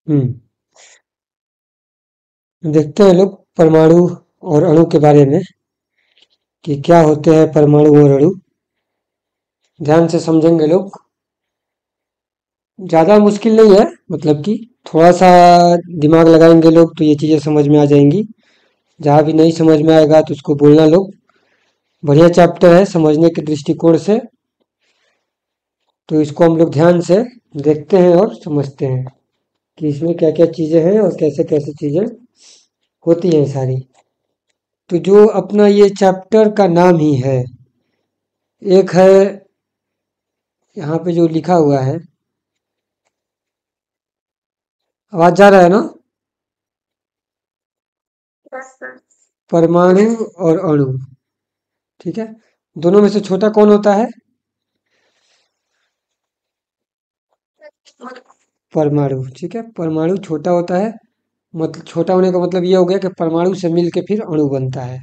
हम्म। देखते हैं लोग परमाणु और अणु के बारे में कि क्या होते हैं परमाणु और अणु। ध्यान से समझेंगे लोग। ज़्यादा मुश्किल नहीं है, मतलब कि थोड़ा सा दिमाग लगाएंगे लोग तो ये चीज़ें समझ में आ जाएंगी। जहाँ भी नहीं समझ में आएगा तो उसको बोलना लोग। बढ़िया चैप्टर है समझने के दृष्टिकोण से। तो इसको हम लोग ध्यान से देखते हैं और समझते हैं कि इसमें क्या क्या चीज़ें हैं और कैसे कैसे चीज़ें होती हैं सारी। तो जो अपना ये चैप्टर का नाम ही है, एक है यहाँ पे जो लिखा हुआ है। आवाज जा रहा है ना? परमाणु और अणु। ठीक है। दोनों में से छोटा कौन होता है? परमाणु। ठीक है, परमाणु छोटा होता है। मतलब छोटा होने का मतलब ये हो गया कि परमाणु से मिल के फिर अणु बनता है।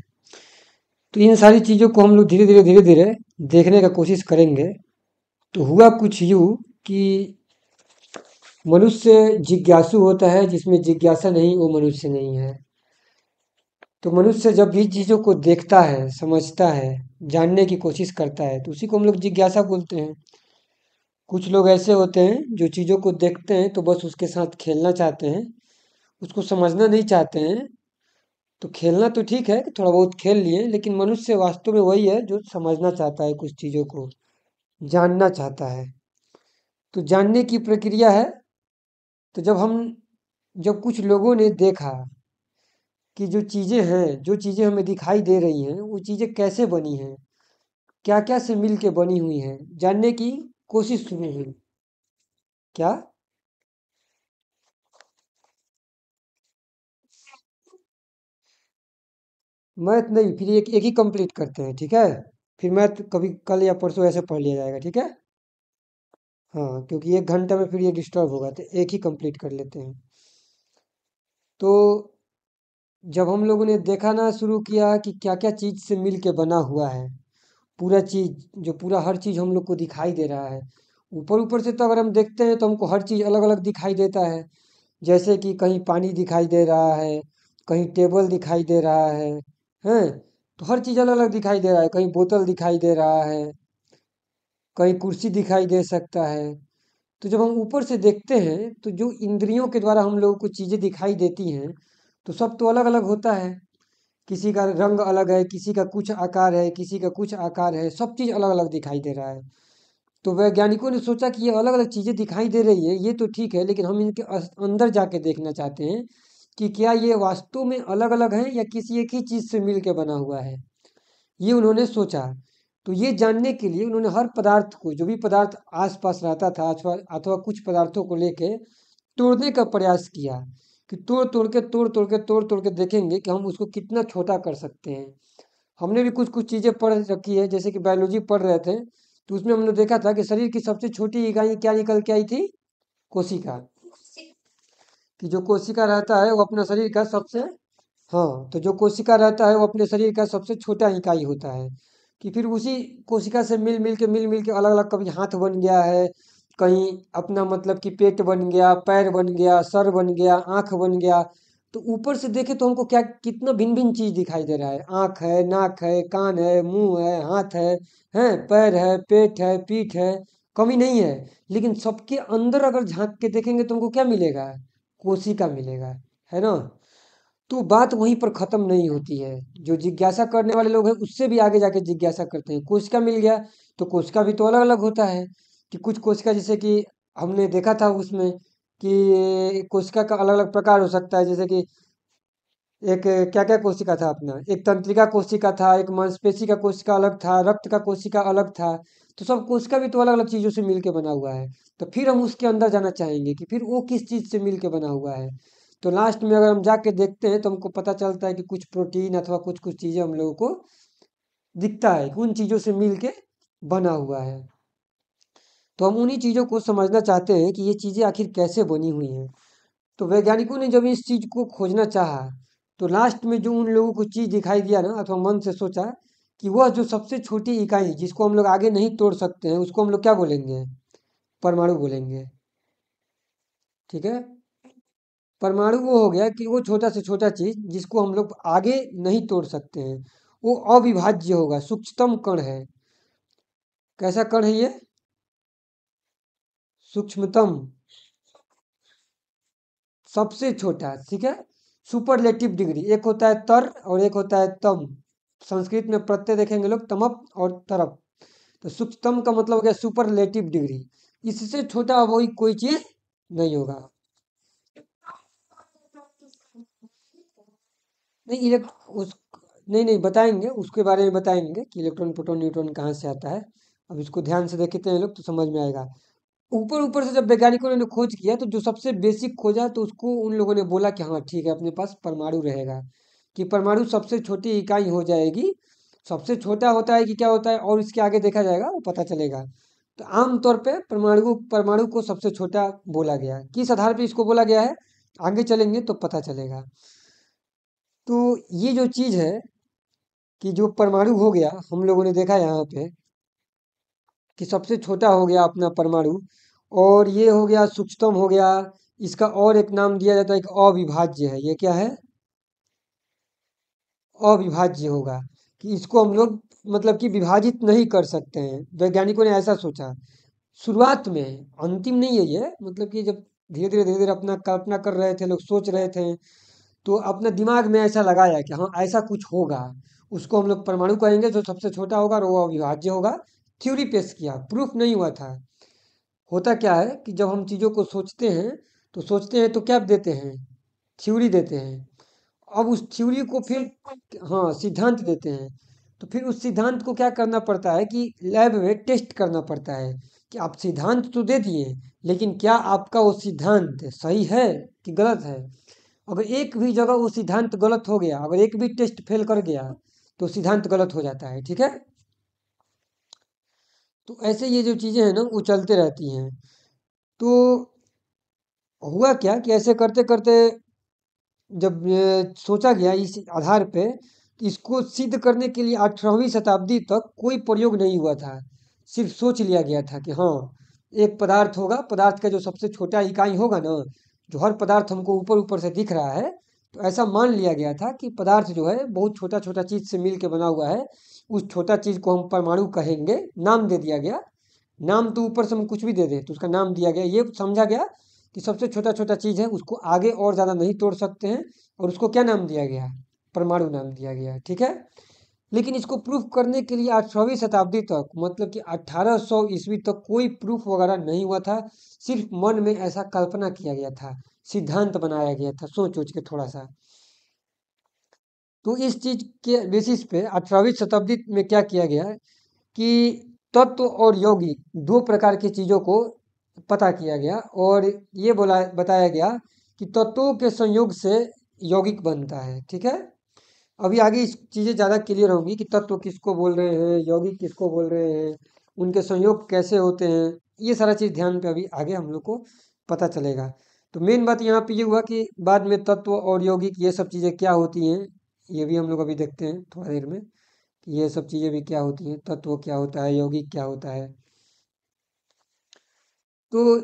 तो इन सारी चीज़ों को हम लोग धीरे धीरे देखने का कोशिश करेंगे। तो हुआ कुछ यूं कि मनुष्य जिज्ञासु होता है, जिसमें जिज्ञासा नहीं वो मनुष्य नहीं है। तो मनुष्य जब भी चीज़ों को देखता है, समझता है, जानने की कोशिश करता है तो उसी को हम लोग जिज्ञासा बोलते हैं। कुछ लोग ऐसे होते हैं जो चीज़ों को देखते हैं तो बस उसके साथ खेलना चाहते हैं, उसको समझना नहीं चाहते हैं। तो खेलना तो ठीक है कि थोड़ा बहुत खेल लिए, लेकिन मनुष्य वास्तव में वही है जो समझना चाहता है, कुछ चीज़ों को जानना चाहता है। तो जानने की प्रक्रिया है। तो जब कुछ लोगों ने देखा कि जो चीज़ें हैं, जो चीज़ें हमें दिखाई दे रही हैं वो चीज़ें कैसे बनी हैं, क्या क्या से मिल के बनी हुई हैं, जानने की कोशिश शुरू हुई। क्या? मैथ नहीं, फिर एक एक ही कंप्लीट करते हैं, ठीक है। फिर मैथ कभी कल या परसों ऐसे पढ़ लिया जाएगा, ठीक है। हाँ, क्योंकि 1 घंटा में फिर ये डिस्टर्ब होगा तो एक ही कंप्लीट कर लेते हैं। तो जब हम लोगों ने देखा ना, शुरू किया कि क्या क्या चीज़ से मिल के बना हुआ है पूरा चीज़, जो पूरा हर चीज़ हम लोग को दिखाई दे रहा है। ऊपर ऊपर से तो अगर हम देखते हैं तो हमको हर चीज़ अलग अलग दिखाई देता है। जैसे कि कहीं पानी दिखाई दे रहा है, कहीं टेबल दिखाई दे रहा है, हैं? तो हर चीज़ अलग अलग दिखाई दे रहा है, कहीं बोतल दिखाई दे रहा है, कहीं कुर्सी दिखाई दे सकता है। तो जब हम ऊपर से देखते हैं तो जो इंद्रियों के द्वारा हम लोगों को चीज़ें दिखाई देती हैं तो सब तो अलग अलग होता है। किसी का रंग अलग है, किसी का कुछ आकार है, किसी का कुछ आकार है, सब चीज़ अलग अलग दिखाई दे रहा है। तो वैज्ञानिकों ने सोचा कि ये अलग अलग चीज़ें दिखाई दे रही है, ये तो ठीक है, लेकिन हम इनके अंदर जाके देखना चाहते हैं कि क्या ये वास्तव में अलग अलग है या किसी एक ही चीज़ से मिल के बना हुआ है। ये उन्होंने सोचा। तो ये जानने के लिए उन्होंने हर पदार्थ को, जो भी पदार्थ आसपास रहता था, अथवा अथवा कुछ पदार्थों को लेके तोड़ने का प्रयास किया कि तोड़ तोड़ के देखेंगे कि हम उसको कितना छोटा कर सकते हैं। हमने भी कुछ कुछ चीज़ें पढ़ रखी है, जैसे कि बायोलॉजी पढ़ रहे थे तो उसमें हमने देखा था कि शरीर की सबसे छोटी इकाई क्या निकल के आई थी? कोशिका। कि जो कोशिका रहता है वो अपना शरीर का सबसे, हाँ, तो जो कोशिका रहता है वो अपने शरीर का सबसे छोटा इकाई होता है। कि फिर उसी कोशिका से मिल मिल के अलग अलग, कभी हाथ बन गया है, कहीं अपना मतलब कि पेट बन गया, पैर बन गया, सर बन गया, आँख बन गया। तो ऊपर से देखे तो हमको क्या कितना भिन्न भिन्न चीज़ दिखाई दे रहा है। आँख है, नाक है, कान है, मुंह है, हाथ है, पैर है, पेट है, पीठ है, कमी नहीं है। लेकिन सबके अंदर अगर झांक के देखेंगे तो हमको क्या मिलेगा? कोशिका मिलेगा, है ना। तो बात वहीं पर खत्म नहीं होती है। जो जिज्ञासा करने वाले लोग हैं उससे भी आगे जाके जिज्ञासा करते हैं। कोशिका मिल गया तो कोशिका भी तो अलग अलग होता है। कि कुछ कोशिका, जैसे कि हमने देखा था उसमें कि कोशिका का अलग अलग प्रकार हो सकता है। जैसे कि एक क्या क्या कोशिका था अपना, एक तंत्रिका कोशिका था, एक मांसपेशी का कोशिका अलग था, रक्त का कोशिका अलग था। तो सब कोशिका भी तो अलग अलग चीज़ों से मिल के बना हुआ है। तो फिर हम उसके अंदर जाना चाहेंगे कि फिर वो किस चीज़ से मिल के बना हुआ है। तो लास्ट में अगर हम जाके देखते हैं तो हमको पता चलता है कि कुछ प्रोटीन अथवा कुछ कुछ चीज़ें हम लोगों को दिखता है कि उन चीज़ों से मिल के बना हुआ है। तो हम उन्हीं चीज़ों को समझना चाहते हैं कि ये चीज़ें आखिर कैसे बनी हुई हैं। तो वैज्ञानिकों ने जब इस चीज़ को खोजना चाहा तो लास्ट में जो उन लोगों को चीज़ दिखाई दिया ना, अथवा मन से सोचा कि वह जो सबसे छोटी इकाई जिसको हम लोग आगे नहीं तोड़ सकते हैं उसको हम लोग क्या बोलेंगे? परमाणु बोलेंगे। ठीक है। परमाणु वो हो गया कि वो छोटा से छोटा चीज जिसको हम लोग आगे नहीं तोड़ सकते हैं, वो अविभाज्य होगा, सूक्ष्मतम कण है। कैसा कण है ये? सूक्ष्मतम, सबसे छोटा, ठीक है। सुपरलेटिव डिग्री, एक होता है तर और एक होता है तम। संस्कृत में प्रत्यय देखेंगे लोग, तमप और तरप। तो सूक्ष्मतम का मतलब हो गया सुपरलेटिव डिग्री। इससे छोटा वही कोई चीज नहीं होगा। नहीं उस नहीं नहीं बताएंगे, उसके बारे में बताएंगे कि इलेक्ट्रॉन प्रोटॉन न्यूट्रॉन कहाँ से आता है। अब इसको ध्यान से देखते हैं लोग तो समझ में आएगा। ऊपर ऊपर से जब वैज्ञानिकों ने खोज किया तो जो सबसे बेसिक खोजा तो उसको उन लोगों ने बोला कि हाँ ठीक है, अपने पास परमाणु रहेगा, कि परमाणु सबसे छोटी इकाई हो जाएगी। सबसे छोटा होता है कि क्या होता है और इसके आगे देखा जाएगा वो पता चलेगा। तो आमतौर पे परमाणु परमाणु को सबसे छोटा बोला गया। किस आधार पे इसको बोला गया है, आगे चलेंगे तो पता चलेगा। तो ये जो चीज है कि जो परमाणु हो गया, हम लोगों ने देखा यहाँ पे कि सबसे छोटा हो गया अपना परमाणु, और ये हो गया सूक्ष्मतम हो गया। इसका और एक नाम दिया जाता है कि अविभाज्य है। ये क्या है? अविभाज्य होगा, कि इसको हम लोग मतलब कि विभाजित नहीं कर सकते हैं। वैज्ञानिकों ने ऐसा सोचा शुरुआत में, अंतिम नहीं है ये। मतलब कि जब धीरे धीरे अपना कल्पना कर रहे थे लोग, सोच रहे थे, तो अपने दिमाग में ऐसा लगाया कि हाँ ऐसा कुछ होगा, उसको हम लोग परमाणु कहेंगे, जो सबसे छोटा होगा और वो अविभाज्य होगा। थ्योरी पेश किया, प्रूफ नहीं हुआ था। होता क्या है कि जब हम चीज़ों को सोचते हैं तो क्या देते हैं, थ्योरी देते हैं। अब उस थ्योरी को फिर, हाँ, सिद्धांत देते हैं। तो फिर उस सिद्धांत को क्या करना पड़ता है कि लैब में टेस्ट करना पड़ता है कि आप सिद्धांत तो दे दिए, लेकिन क्या आपका वो सिद्धांत सही है कि गलत है। अगर एक भी जगह वो सिद्धांत गलत हो गया, अगर एक भी टेस्ट फेल कर गया, तो सिद्धांत गलत हो जाता है, ठीक है। तो ऐसे ये जो चीज़ें हैं ना वो चलते रहती हैं। तो हुआ क्या कि ऐसे करते करते जब सोचा गया इस आधार पे, कि इसको सिद्ध करने के लिए 18वीं शताब्दी तक कोई प्रयोग नहीं हुआ था। सिर्फ सोच लिया गया था कि हाँ एक पदार्थ होगा, पदार्थ का जो सबसे छोटा इकाई होगा ना, जो हर पदार्थ हमको ऊपर ऊपर से दिख रहा है, तो ऐसा मान लिया गया था कि पदार्थ जो है बहुत छोटा छोटा चीज से मिल के बना हुआ है। उस छोटा चीज को हम परमाणु कहेंगे, नाम दे दिया गया। नाम तो ऊपर से हम कुछ भी दे दें तो उसका नाम दिया गया, ये समझा गया कि सबसे छोटा छोटा चीज है, उसको आगे और ज़्यादा नहीं तोड़ सकते हैं, और उसको क्या नाम दिया गया, परमाणु नाम दिया गया, ठीक है। लेकिन इसको प्रूफ करने के लिए 18वीं शताब्दी तक, मतलब कि 1800 ईस्वी तक कोई प्रूफ वगैरह नहीं हुआ था। सिर्फ मन में ऐसा कल्पना किया गया था, सिद्धांत बनाया गया था सोच सोच के थोड़ा सा। तो इस चीज के बेसिस पे 18वीं शताब्दी में क्या किया गया कि तत्व और यौगिक दो प्रकार की चीजों को पता किया गया, और ये बोला बताया गया कि तत्वों के संयोग से यौगिक बनता है, ठीक है। अभी आगे इस चीजें ज्यादा क्लियर होंगी कि तत्व किसको बोल रहे हैं, यौगिक किसको बोल रहे हैं, उनके संयोग कैसे होते हैं। ये सारा चीज ध्यान पे अभी आगे हम लोग को पता चलेगा। तो मेन बात यहाँ पे ये हुआ कि बाद में तत्व और यौगिक ये सब चीजें क्या होती हैं, ये भी हम लोग अभी देखते हैं थोड़ा देर में, कि ये सब चीजें भी क्या होती हैं, तत्व क्या होता है, यौगिक क्या होता है। तो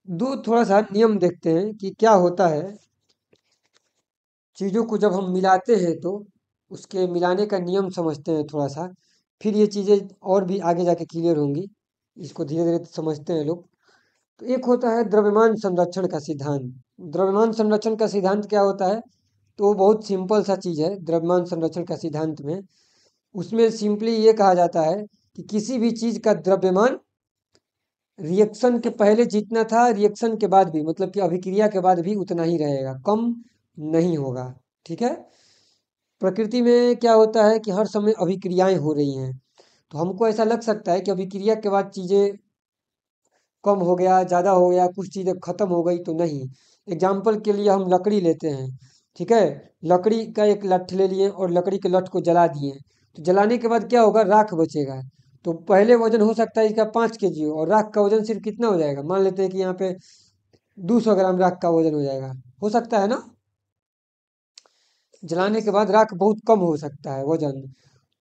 दो थोड़ा सा नियम देखते हैं कि क्या होता है। चीज़ों को जब हम मिलाते हैं तो उसके मिलाने का नियम समझते हैं थोड़ा सा, फिर ये चीज़ें और भी आगे जाके क्लियर होंगी। इसको धीरे धीरे समझते हैं लोग। तो एक होता है द्रव्यमान संरक्षण का सिद्धांत। द्रव्यमान संरक्षण का सिद्धांत क्या होता है, तो वो बहुत सिंपल सा चीज़ है। द्रव्यमान संरक्षण का सिद्धांत में, उसमें सिंपली ये कहा जाता है कि किसी भी चीज़ का द्रव्यमान रिएक्शन के पहले जितना था, रिएक्शन के बाद भी, मतलब कि अभिक्रिया के बाद भी उतना ही रहेगा, कम नहीं होगा, ठीक है। प्रकृति में क्या होता है कि हर समय अभिक्रियाएं हो रही हैं। तो हमको ऐसा लग सकता है कि अभिक्रिया के बाद चीज़ें कम हो गया, ज़्यादा हो गया, कुछ चीज़ें खत्म हो गई, तो नहीं। एग्जाम्पल के लिए हम लकड़ी लेते हैं, ठीक है। लकड़ी का एक लठ ले लिए और लकड़ी के लठ को जला दिए, तो जलाने के बाद क्या होगा, राख बचेगा। तो पहले वजन हो सकता है इसका 5 kg हो, और राख का वजन सिर्फ कितना हो जाएगा, मान लेते हैं कि यहाँ पे 200 ग्राम राख का वजन हो जाएगा, हो सकता है ना। जलाने के बाद राख बहुत कम हो सकता है वजन।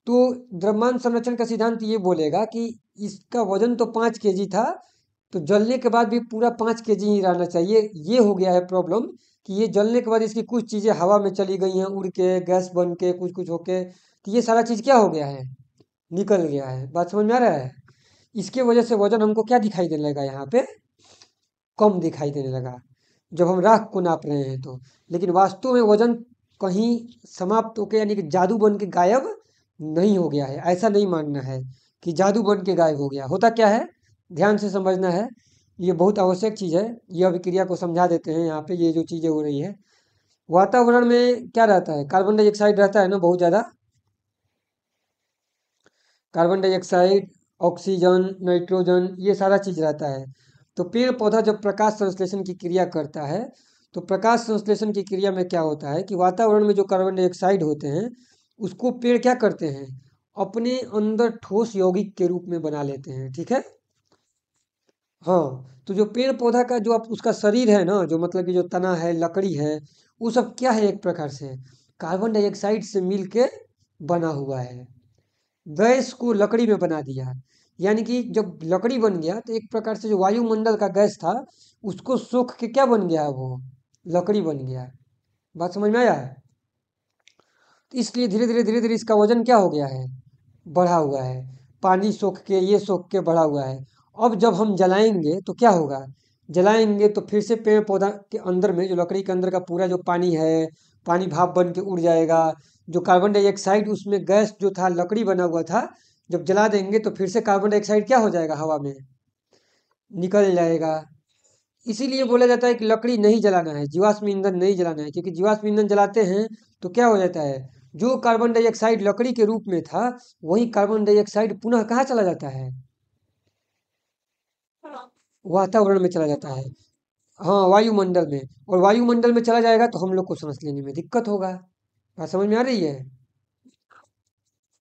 तो द्रव्यमान संरक्षण का सिद्धांत ये बोलेगा कि इसका वजन तो 5 kg था, तो जलने के बाद भी पूरा 5 kg ही रहना चाहिए। ये हो गया है प्रॉब्लम कि ये जलने के बाद इसकी कुछ चीज़ें हवा में चली गई हैं, उड़ के गैस बन के कुछ कुछ होके, तो ये सारा चीज़ क्या हो गया है, निकल गया है। बात समझ में आ रहा है? इसके वजह से वजन हमको क्या दिखाई देने लगा यहाँ पे, कम दिखाई देने लगा, जब हम राख को नाप रहे हैं तो। लेकिन वास्तव में वजन कहीं समाप्त होके यानी कि जादू बन के गायब नहीं हो गया है, ऐसा नहीं मानना है कि जादू बन के गायब हो गया। होता क्या है, ध्यान से समझना है, ये बहुत आवश्यक चीज़ है। ये अभिक्रिया को समझा देते हैं यहाँ पे, ये जो चीज़ें हो रही है। वातावरण में क्या रहता है, कार्बन डाइऑक्साइड रहता है ना बहुत ज़्यादा, कार्बन डाइऑक्साइड, ऑक्सीजन, नाइट्रोजन, ये सारा चीज रहता है। तो पेड़ पौधा जब प्रकाश संश्लेषण की क्रिया करता है, तो प्रकाश संश्लेषण की क्रिया में क्या होता है कि वातावरण में जो कार्बन डाइऑक्साइड होते हैं, उसको पेड़ क्या करते हैं, अपने अंदर ठोस यौगिक के रूप में बना लेते हैं। ठीक है। हाँ, तो जो पेड़ पौधा का जो आप उसका शरीर है ना, जो मतलब कि जो तना है, लकड़ी है, वो सब क्या है, एक प्रकार से कार्बन डाइऑक्साइड से मिल के बना हुआ है। गैस को लकड़ी में बना दिया। यानी कि जब लकड़ी बन गया तो एक प्रकार से जो वायुमंडल का गैस था, उसको सोख के क्या बन गया, वो लकड़ी बन गया। बात समझ में आया है? तो इसलिए धीरे धीरे इसका वजन क्या हो गया है, बढ़ा हुआ है। पानी सोख के, ये सोख के बढ़ा हुआ है। अब जब हम जलाएंगे तो क्या होगा, जलाएंगे तो फिर से पेड़ पौधा के अंदर में जो लकड़ी के अंदर का पूरा जो पानी है, पानी भाप बन के उड़ जाएगा। जो कार्बन डाइऑक्साइड उसमें गैस जो था, लकड़ी बना हुआ था, जब जला देंगे तो फिर से कार्बन डाइऑक्साइड क्या हो जाएगा, हवा में निकल जाएगा। इसीलिए बोला जाता है कि लकड़ी नहीं जलाना है, जीवाश्म ईंधन नहीं जलाना है, क्योंकि जीवाश्म ईंधन जलाते हैं तो क्या हो जाता है, जो कार्बन डाइऑक्साइड लकड़ी के रूप में था, वही कार्बन डाइऑक्साइड पुनः कहाँ चला जाता है, वातावरण में चला जाता है। हाँ, वायुमंडल में। और वायुमंडल में चला जाएगा तो हम लोग को सांस लेने में दिक्कत होगा। बात समझ में आ रही है?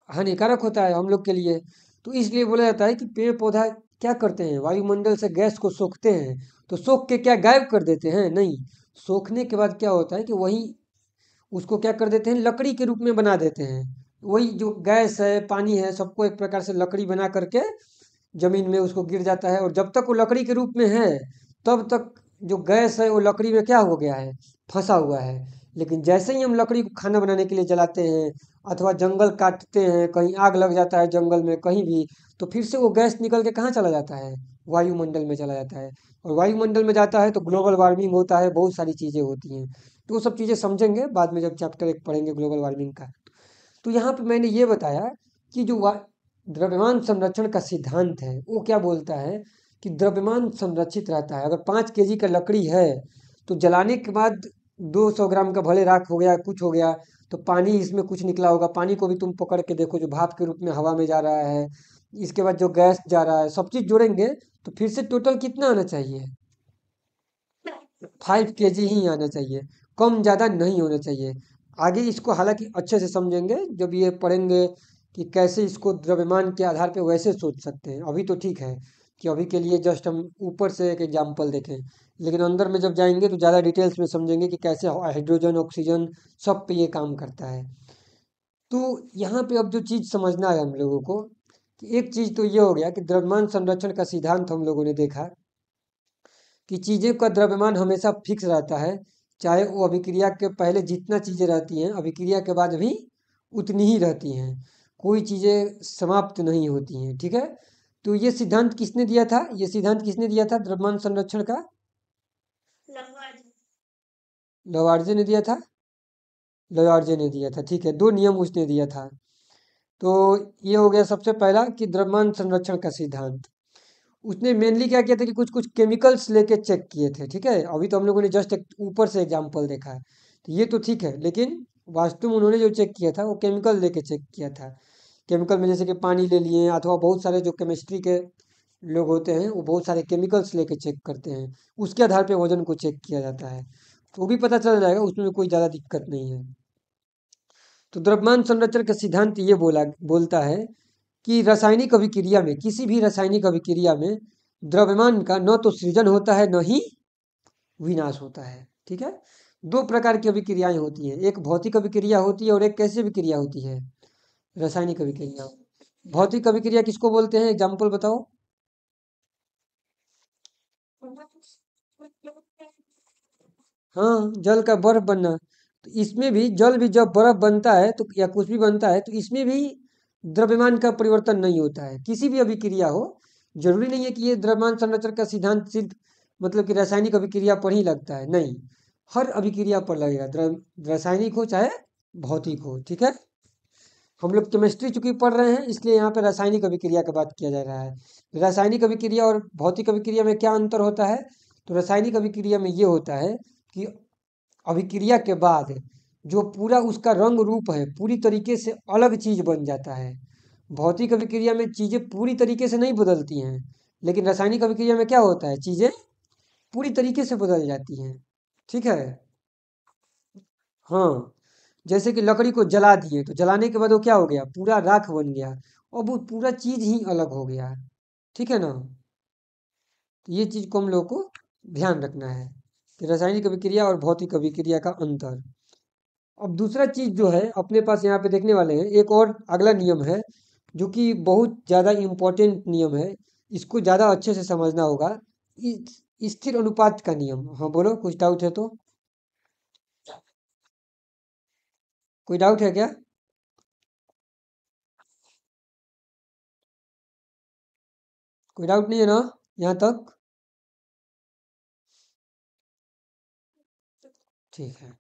हानिकारक होता है हम लोग के लिए। तो इसलिए बोला जाता है कि पेड़ पौधा क्या करते हैं, वायुमंडल से गैस को सोखते हैं। तो सोख के क्या गायब कर देते हैं, नहीं। सोखने के बाद क्या होता है कि वही उसको क्या कर देते हैं, लकड़ी के रूप में बना देते हैं। वही जो गैस है, पानी है, सबको एक प्रकार से लकड़ी बना करके जमीन में उसको गिर जाता है। और जब तक वो लकड़ी के रूप में है, तब तक जो गैस है वो लकड़ी में क्या हो गया है, फंसा हुआ है। लेकिन जैसे ही हम लकड़ी को खाना बनाने के लिए जलाते हैं, अथवा जंगल काटते हैं, कहीं आग लग जाता है जंगल में कहीं भी, तो फिर से वो गैस निकल के कहाँ चला जाता है, वायुमंडल में चला जाता है। और वायुमंडल में जाता है तो ग्लोबल वार्मिंग होता है, बहुत सारी चीज़ें होती हैं। तो वो सब चीज़ें समझेंगे बाद में जब चैप्टर 1 पढ़ेंगे ग्लोबल वार्मिंग का। तो यहाँ पे मैंने ये बताया कि जो द्रव्यमान संरक्षण का सिद्धांत है, वो क्या बोलता है कि द्रव्यमान संरक्षित रहता है। अगर 5 kg का लकड़ी है, तो जलाने के बाद 200 ग्राम का भले राख हो गया, कुछ हो गया, तो पानी इसमें कुछ निकला होगा। पानी को भी तुम पकड़ के देखो, जो भाप के रूप में हवा में जा रहा है, इसके बाद जो गैस जा रहा है, सब चीज जोड़ेंगे तो फिर से टोटल कितना आना चाहिए, 5 kg ही आना चाहिए, कम ज़्यादा नहीं होना चाहिए। आगे इसको हालांकि अच्छे से समझेंगे जब ये पढ़ेंगे कि कैसे इसको द्रव्यमान के आधार पे वैसे सोच सकते हैं। अभी तो ठीक है कि अभी के लिए जस्ट हम ऊपर से एक एग्जाम्पल देखें, लेकिन अंदर में जब जाएंगे तो ज़्यादा डिटेल्स में समझेंगे कि कैसे हाइड्रोजन, ऑक्सीजन सब पे ये काम करता है। तो यहाँ पे अब जो चीज़ समझना है हम लोगों को, कि एक चीज़ तो ये हो गया कि द्रव्यमान संरक्षण का सिद्धांत हम लोगों ने देखा कि चीज़ें का द्रव्यमान हमेशा फिक्स रहता है, चाहे वो अभिक्रिया के पहले जितना चीज़ें रहती हैं, अभिक्रिया के बाद भी उतनी ही रहती हैं। कोई चीज़ें समाप्त नहीं होती हैं। ठीक है। तो ये सिद्धांत किसने दिया था, ये सिद्धांत किसने दिया था द्रव्यमान संरक्षण का, लवार्जे ने दिया था, लवार्जे ने दिया था। ठीक है, 2 नियम उसने दिया था। तो ये हो गया सबसे पहला कि द्रव्यमान संरक्षण का सिद्धांत। उसने मेनली क्या किया था कि कुछ कुछ केमिकल्स लेके चेक किए थे। ठीक है, अभी तो हम लोगों ने जस्ट एक ऊपर से एग्जांपल देखा है, तो ये तो ठीक है, लेकिन वास्तव में उन्होंने जो चेक किया था वो केमिकल लेके चेक किया था। केमिकल में जैसे कि पानी ले लिए, अथवा बहुत सारे जो केमिस्ट्री के लोग होते हैं वो बहुत सारे केमिकल्स लेके चेक करते हैं, उसके आधार पे वजन को चेक किया जाता है। तो वो भी पता चल जाएगा, उसमें कोई ज़्यादा दिक्कत नहीं है। तो द्रव्यमान संरक्षण का सिद्धांत ये बोलता है कि रासायनिक अभिक्रिया में, किसी भी रासायनिक अभिक्रिया में द्रव्यमान का न तो सृजन होता है, न ही विनाश होता है। ठीक है। 2 प्रकार की अभिक्रियाएं होती हैं, एक भौतिक अभिक्रिया होती है और एक कैसी अभिक्रिया होती है, रासायनिक अभिक्रिया। भौतिक अभिक्रिया किसको बोलते हैं, एग्जाम्पल बताओ। हाँ, जल का बर्फ बनना। तो इसमें भी जल भी जब बर्फ बनता है तो या कुछ भी बनता है तो इसमें भी द्रव्यमान का परिवर्तन नहीं होता है। किसी भी अभिक्रिया हो, जरूरी नहीं है कि ये द्रव्यमान संरक्षण का सिद्धांत सिर्फ मतलब कि रासायनिक अभिक्रिया पर ही लगता है, नहीं। हर अभिक्रिया पर लगेगा, रासायनिक हो चाहे भौतिक हो, ठीक है। हम लोग केमिस्ट्री चूंकि पढ़ रहे हैं इसलिए यहाँ पे रासायनिक अभिक्रिया की बात किया जा रहा है। रासायनिक अभिक्रिया और भौतिक अभिक्रिया में क्या अंतर होता है? तो रासायनिक अभिक्रिया में ये होता है कि अभिक्रिया के बाद जो पूरा उसका रंग रूप है पूरी तरीके से अलग चीज बन जाता है। भौतिक अभिक्रिया में चीजें पूरी तरीके से नहीं बदलती हैं, लेकिन रासायनिक अभिक्रिया में क्या होता है, चीजें पूरी तरीके से बदल जाती हैं, ठीक है। हाँ, जैसे कि लकड़ी को जला दिए तो जलाने के बाद वो क्या हो गया, पूरा राख बन गया, और वो पूरा चीज ही अलग हो गया, ठीक है ना। तो ये चीज को हम लोग को ध्यान रखना है कि रासायनिक अभिक्रिया और भौतिक अभिक्रिया का अंतर। अब दूसरा चीज जो है अपने पास यहाँ पे देखने वाले हैं, एक और अगला नियम है जो कि बहुत ज्यादा इम्पोर्टेंट नियम है। इसको ज्यादा अच्छे से समझना होगा। स्थिर अनुपात का नियम। हाँ बोलो, कुछ डाउट है तो? कोई डाउट है क्या? कोई डाउट नहीं है ना यहाँ तक? ठीक है।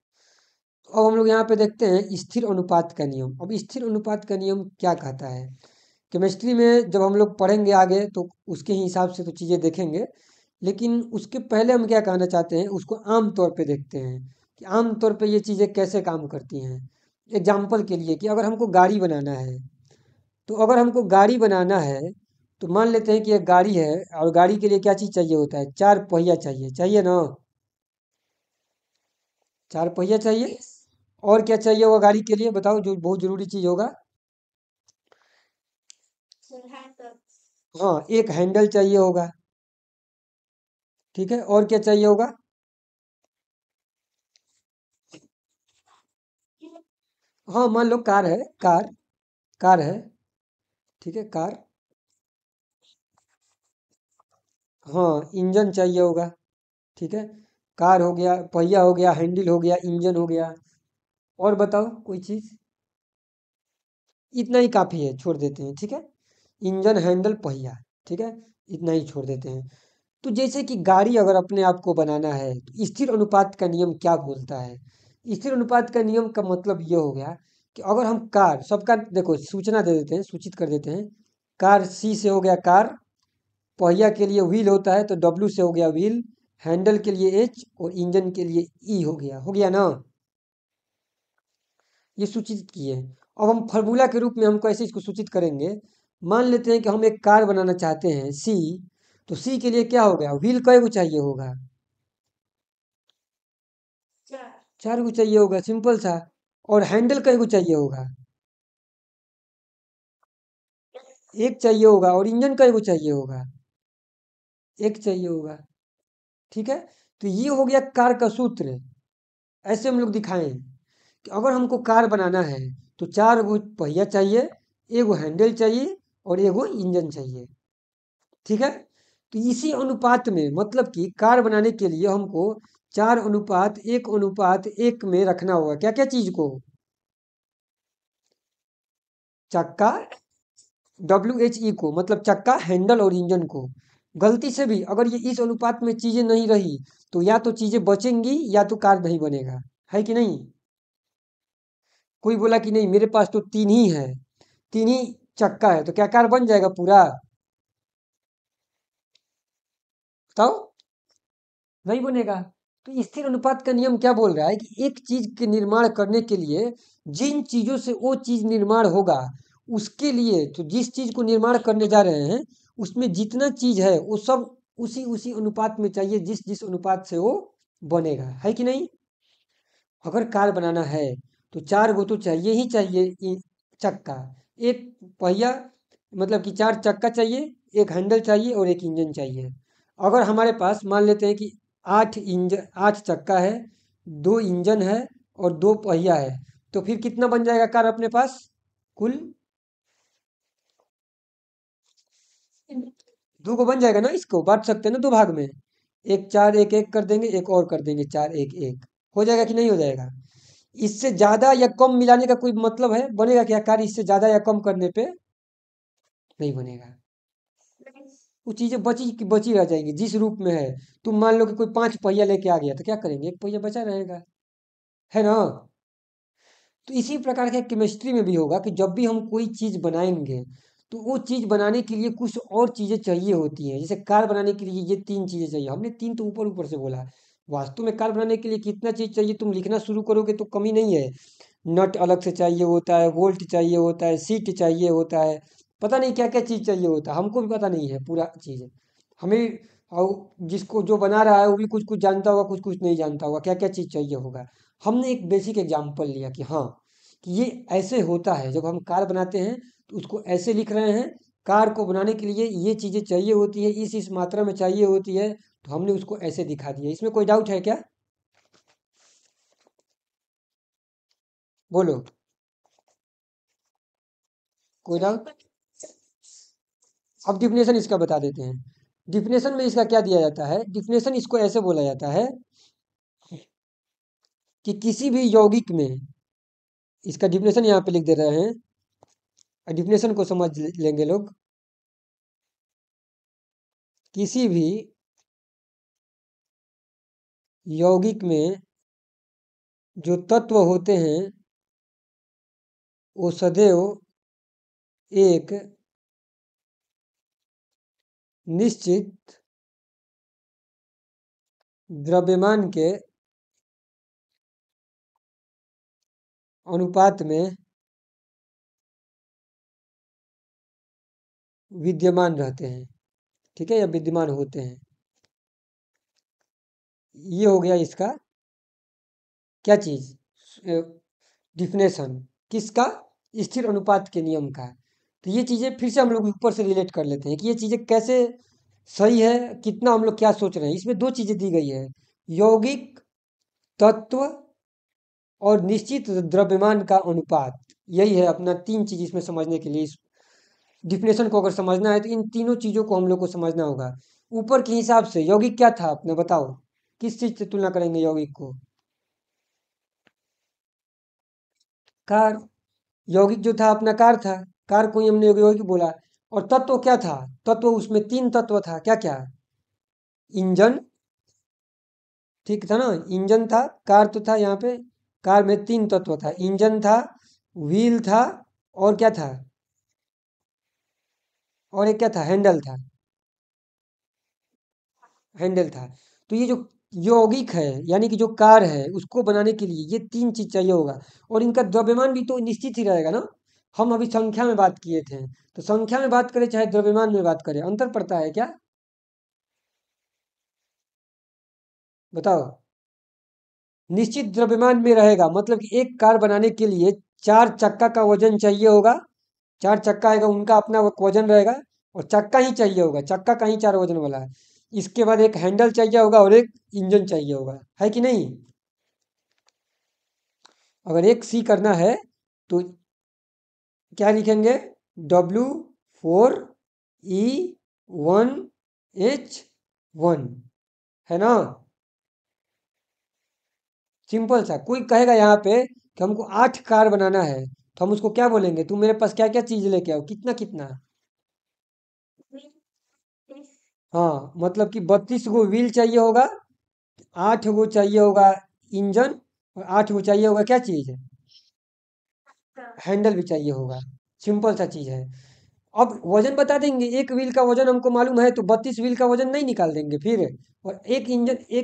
तो अब हम लोग यहाँ पे देखते हैं स्थिर अनुपात का नियम। अब स्थिर अनुपात का नियम क्या कहता है? केमिस्ट्री में जब हम लोग पढ़ेंगे आगे तो उसके हिसाब से तो चीज़ें देखेंगे, लेकिन उसके पहले हम क्या कहना चाहते हैं उसको आम तौर पे देखते हैं कि आम तौर पे ये चीज़ें कैसे काम करती हैं। एग्जाम्पल के लिए कि अगर हमको गाड़ी बनाना है, तो अगर हमको गाड़ी बनाना है तो मान लेते हैं कि एक गाड़ी है, और गाड़ी के लिए क्या चीज़ चाहिए होता है, चार पहिया चाहिए, चाहिए ना। चार पहिया चाहिए। और क्या चाहिए होगा गाड़ी के लिए, बताओ जो बहुत जरूरी चीज़ होगा। हाँ, एक हैंडल चाहिए होगा, ठीक है। और क्या चाहिए होगा? हाँ, मान लो कार है, कार, कार है, ठीक है, कार। हाँ, इंजन चाहिए होगा, ठीक है। कार हो गया, पहिया हो गया, हैंडल हो गया, इंजन हो गया। और बताओ कोई चीज़। इतना ही काफ़ी है, छोड़ देते हैं, ठीक है। इंजन, हैंडल, पहिया, ठीक है, इतना ही छोड़ देते हैं। तो जैसे कि गाड़ी अगर अपने आप को बनाना है तो स्थिर अनुपात का नियम क्या बोलता है? स्थिर अनुपात का नियम का मतलब ये हो गया कि अगर हम कार, सबका देखो सूचना दे देते हैं, सूचित कर देते हैं। कार सी से हो गया कार, पहिया के लिए व्हील होता है तो डब्ल्यू से हो गया व्हील, हैंडल के लिए एच और इंजन के लिए ई हो गया ना। ये सूचित किए। अब हम फार्मूला के रूप में हम कैसे इसको सूचित करेंगे? मान लेते हैं कि हम एक कार बनाना चाहते हैं सी, तो सी के लिए क्या हो गया, व्हील कय गो चाहिए होगा? चार गो चाहिए होगा, सिंपल सा। और हैंडल कय गो चाहिए होगा? एक चाहिए होगा। और इंजन कय गो चाहिए होगा? एक चाहिए होगा, ठीक है। तो ये हो गया कार का सूत्र। ऐसे हम लोग दिखाएं कि अगर हमको कार बनाना है तो चार गो पहिया चाहिए, एगो हैंडल चाहिए और एगो इंजन चाहिए, ठीक है। तो इसी अनुपात में मतलब कि कार बनाने के लिए हमको 4:1:1 में रखना होगा क्या क्या चीज को? चक्का, WHE को, मतलब चक्का, हैंडल और इंजन को। गलती से भी अगर ये इस अनुपात में चीजें नहीं रही तो या तो चीजें बचेंगी या तो कार नहीं बनेगा, है कि नहीं। कोई बोला कि नहीं मेरे पास तो तीन ही है, तीन ही चक्का है, तो क्या कार बन जाएगा पूरा? बताओ, नहीं बनेगा। तो स्थिर अनुपात का नियम क्या बोल रहा है कि एक चीज के निर्माण करने के लिए जिन चीजों से वो चीज निर्माण होगा, उसके लिए तो जिस चीज को निर्माण करने जा रहे हैं उसमें जितना चीज है वो सब उसी उसी अनुपात में चाहिए जिस जिस अनुपात से वो बनेगा, है कि नहीं। अगर कार बनाना है तो चार गो तो चाहिए ही चाहिए, चक्का, एक पहिया, मतलब कि चार चक्का चाहिए, एक हैंडल चाहिए और एक इंजन चाहिए। अगर हमारे पास मान लेते हैं कि आठ चक्का है, दो इंजन है और दो पहिया है, तो फिर कितना बन जाएगा कार अपने पास कुल? दो को बन जाएगा ना, इसको बांट सकते हैं ना दो भाग में। एक 4 एक एक कर देंगे, एक और कर देंगे 4 एक एक, हो जाएगा कि नहीं हो जाएगा? इससे ज्यादा या कम मिलाने का कोई मतलब है? बनेगा क्या कार्य इससे ज्यादा या कम करने पे? नहीं बनेगा। वो चीजें बची की बची रह जाएंगी जिस रूप में है। तुम मान लो कि कोई 5 पहिया लेके आ गया तो क्या करेंगे, एक पहिया बचा रहेगा, है ना? तो इसी प्रकार के केमिस्ट्री में भी होगा कि जब भी हम कोई चीज बनाएंगे तो वो चीज बनाने के लिए कुछ और चीजें चाहिए होती हैं। जैसे कार बनाने के लिए ये 3 चीजें चाहिए, हमने 3 तो ऊपर ऊपर से बोला। वास्तव में कार बनाने के लिए कितना चीज चाहिए तुम लिखना शुरू करोगे तो कमी नहीं है। नट अलग से चाहिए होता है, बोल्ट चाहिए होता है, सीट चाहिए होता है, पता नहीं क्या क्या चीज चाहिए होता है, हमको भी पता नहीं है पूरा चीज। हमें और जिसको जो बना रहा है वो भी कुछ कुछ जानता होगा, कुछ कुछ नहीं जानता होगा, क्या क्या चीज चाहिए होगा। हमने एक बेसिक एग्जांपल लिया कि हाँ, कि ये ऐसे होता है जब हम कार बनाते हैं तो उसको ऐसे लिख रहे हैं। कार को बनाने के लिए ये चीजें चाहिए होती है, इस मात्रा में चाहिए होती है, तो हमने उसको ऐसे दिखा दिया। इसमें कोई डाउट है क्या? बोलो, कोई डाउट? अब डिफिनेशन इसका बता देते हैं। डिफिनेशन में इसका क्या दिया जाता है? डिफिनेशन इसको ऐसे बोला जाता है कि किसी भी यौगिक में, इसका डिफिनेशन यहाँ पे लिख दे रहे हैं, डिफिनेशन को समझ लेंगे लोग। किसी भी यौगिक में जो तत्व होते हैं वो सदैव एक निश्चित द्रव्यमान के अनुपात में विद्यमान रहते हैं, ठीक है, या विद्यमान होते हैं। ये हो गया इसका क्या चीज, डिफिनेशन किसका? स्थिर अनुपात के नियम का। तो ये चीजें फिर से हम लोग ऊपर से रिलेट कर लेते हैं कि ये चीजें कैसे सही है, कितना हम लोग क्या सोच रहे हैं। इसमें दो चीजें दी गई है, यौगिक तत्व और निश्चित द्रव्यमान का अनुपात। यही है अपना 3 चीज इसमें समझने के लिए। इस डिफिनेशन को अगर समझना है तो इन तीनों चीजों को हम लोग को समझना होगा। ऊपर के हिसाब से यौगिक क्या था अपने बताओ, किस चीज से तुलना करेंगे यौगिक को? कार। यौगिक जो था अपना कार था, कार को ही हमने यौगिक बोला। और तत्व क्या था? तत्व उसमें 3 तत्व था, क्या क्या? इंजन, ठीक था ना, इंजन था। कार तो था यहाँ पे, कार में 3 तत्व था, इंजन था, व्हील था, और क्या था? और एक क्या था? हैंडल था। हैंडल था। तो ये जो यौगिक है यानी कि जो कार है उसको बनाने के लिए ये 3 चीज चाहिए होगा। और इनका द्रव्यमान भी तो निश्चित ही रहेगा ना। हम अभी संख्या में बात किए थे, तो संख्या में बात करें चाहे द्रव्यमान में बात करें, अंतर पड़ता है क्या? बताओ। निश्चित द्रव्यमान में रहेगा मतलब कि एक कार बनाने के लिए 4 चक्का का वजन चाहिए होगा। 4 चक्का आएगा, उनका अपना वजन रहेगा। और चक्का ही चाहिए होगा, चक्का का ही 4 वजन वाला है। इसके बाद एक हैंडल चाहिए होगा और एक इंजन चाहिए होगा, है कि नहीं? अगर एक सी करना है तो क्या लिखेंगे? W4E1H1, है ना? सिंपल सा। कोई कहेगा यहाँ पे कि हमको 8 कार बनाना है, तो हम उसको क्या बोलेंगे? तुम मेरे पास क्या क्या चीज लेके आओ, कितना कितना? हाँ, मतलब कि 32 गो व्हील चाहिए होगा, 8 गो चाहिए होगा इंजन, और 8 गो चाहिए होगा क्या चीज? हैंडल भी चाहिए होगा। सिंपल सा चीज है। अब वजन बता देंगे, एक व्हील का वजन हमको मालूम है तो 32 व्हील का वजन नहीं निकाल देंगे फिर? और एक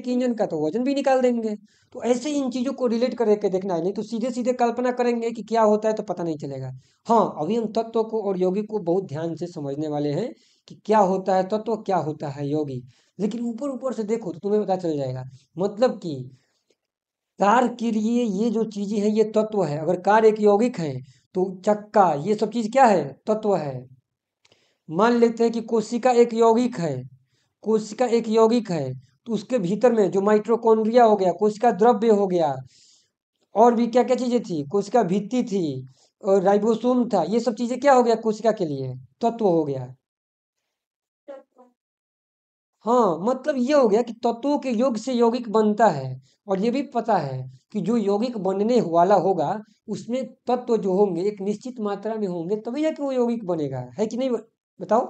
इंजन का तो वजन भी निकाल देंगे। तो ऐसे ही इन चीजों को रिलेट करके देखना है, नहीं तो सीधे सीधे कल्पना करेंगे कि क्या होता है तो पता नहीं चलेगा। हाँ, अभी हम तत्व को और यौगिक को बहुत ध्यान से समझने वाले हैं कि क्या होता है तत्व, क्या होता है यौगिक। लेकिन ऊपर ऊपर से देखो तो तुम्हें पता चल जाएगा। मतलब कि कार के लिए ये जो चीजें हैं ये तत्व है। अगर कार एक यौगिक है तो चक्का ये सब चीज क्या है? तत्व है। मान लेते हैं कि कोशिका एक यौगिक है। कोशिका एक यौगिक है तो उसके भीतर में जो माइटोकॉन्ड्रिया हो गया, कोशिका द्रव्य हो गया, और भी क्या क्या चीजें थी, कोशिका भित्ति थी, और राइबोसोम था, ये सब चीजें क्या हो गया? कोशिका के लिए तत्व हो गया। हाँ, मतलब ये हो गया कि तत्वों के योग से यौगिक बनता है। और ये भी पता है कि जो यौगिक बनने वाला होगा उसमें तत्व जो होंगे एक निश्चित मात्रा में होंगे, तभी जाके वो यौगिक बनेगा, है कि नहीं? बताओ।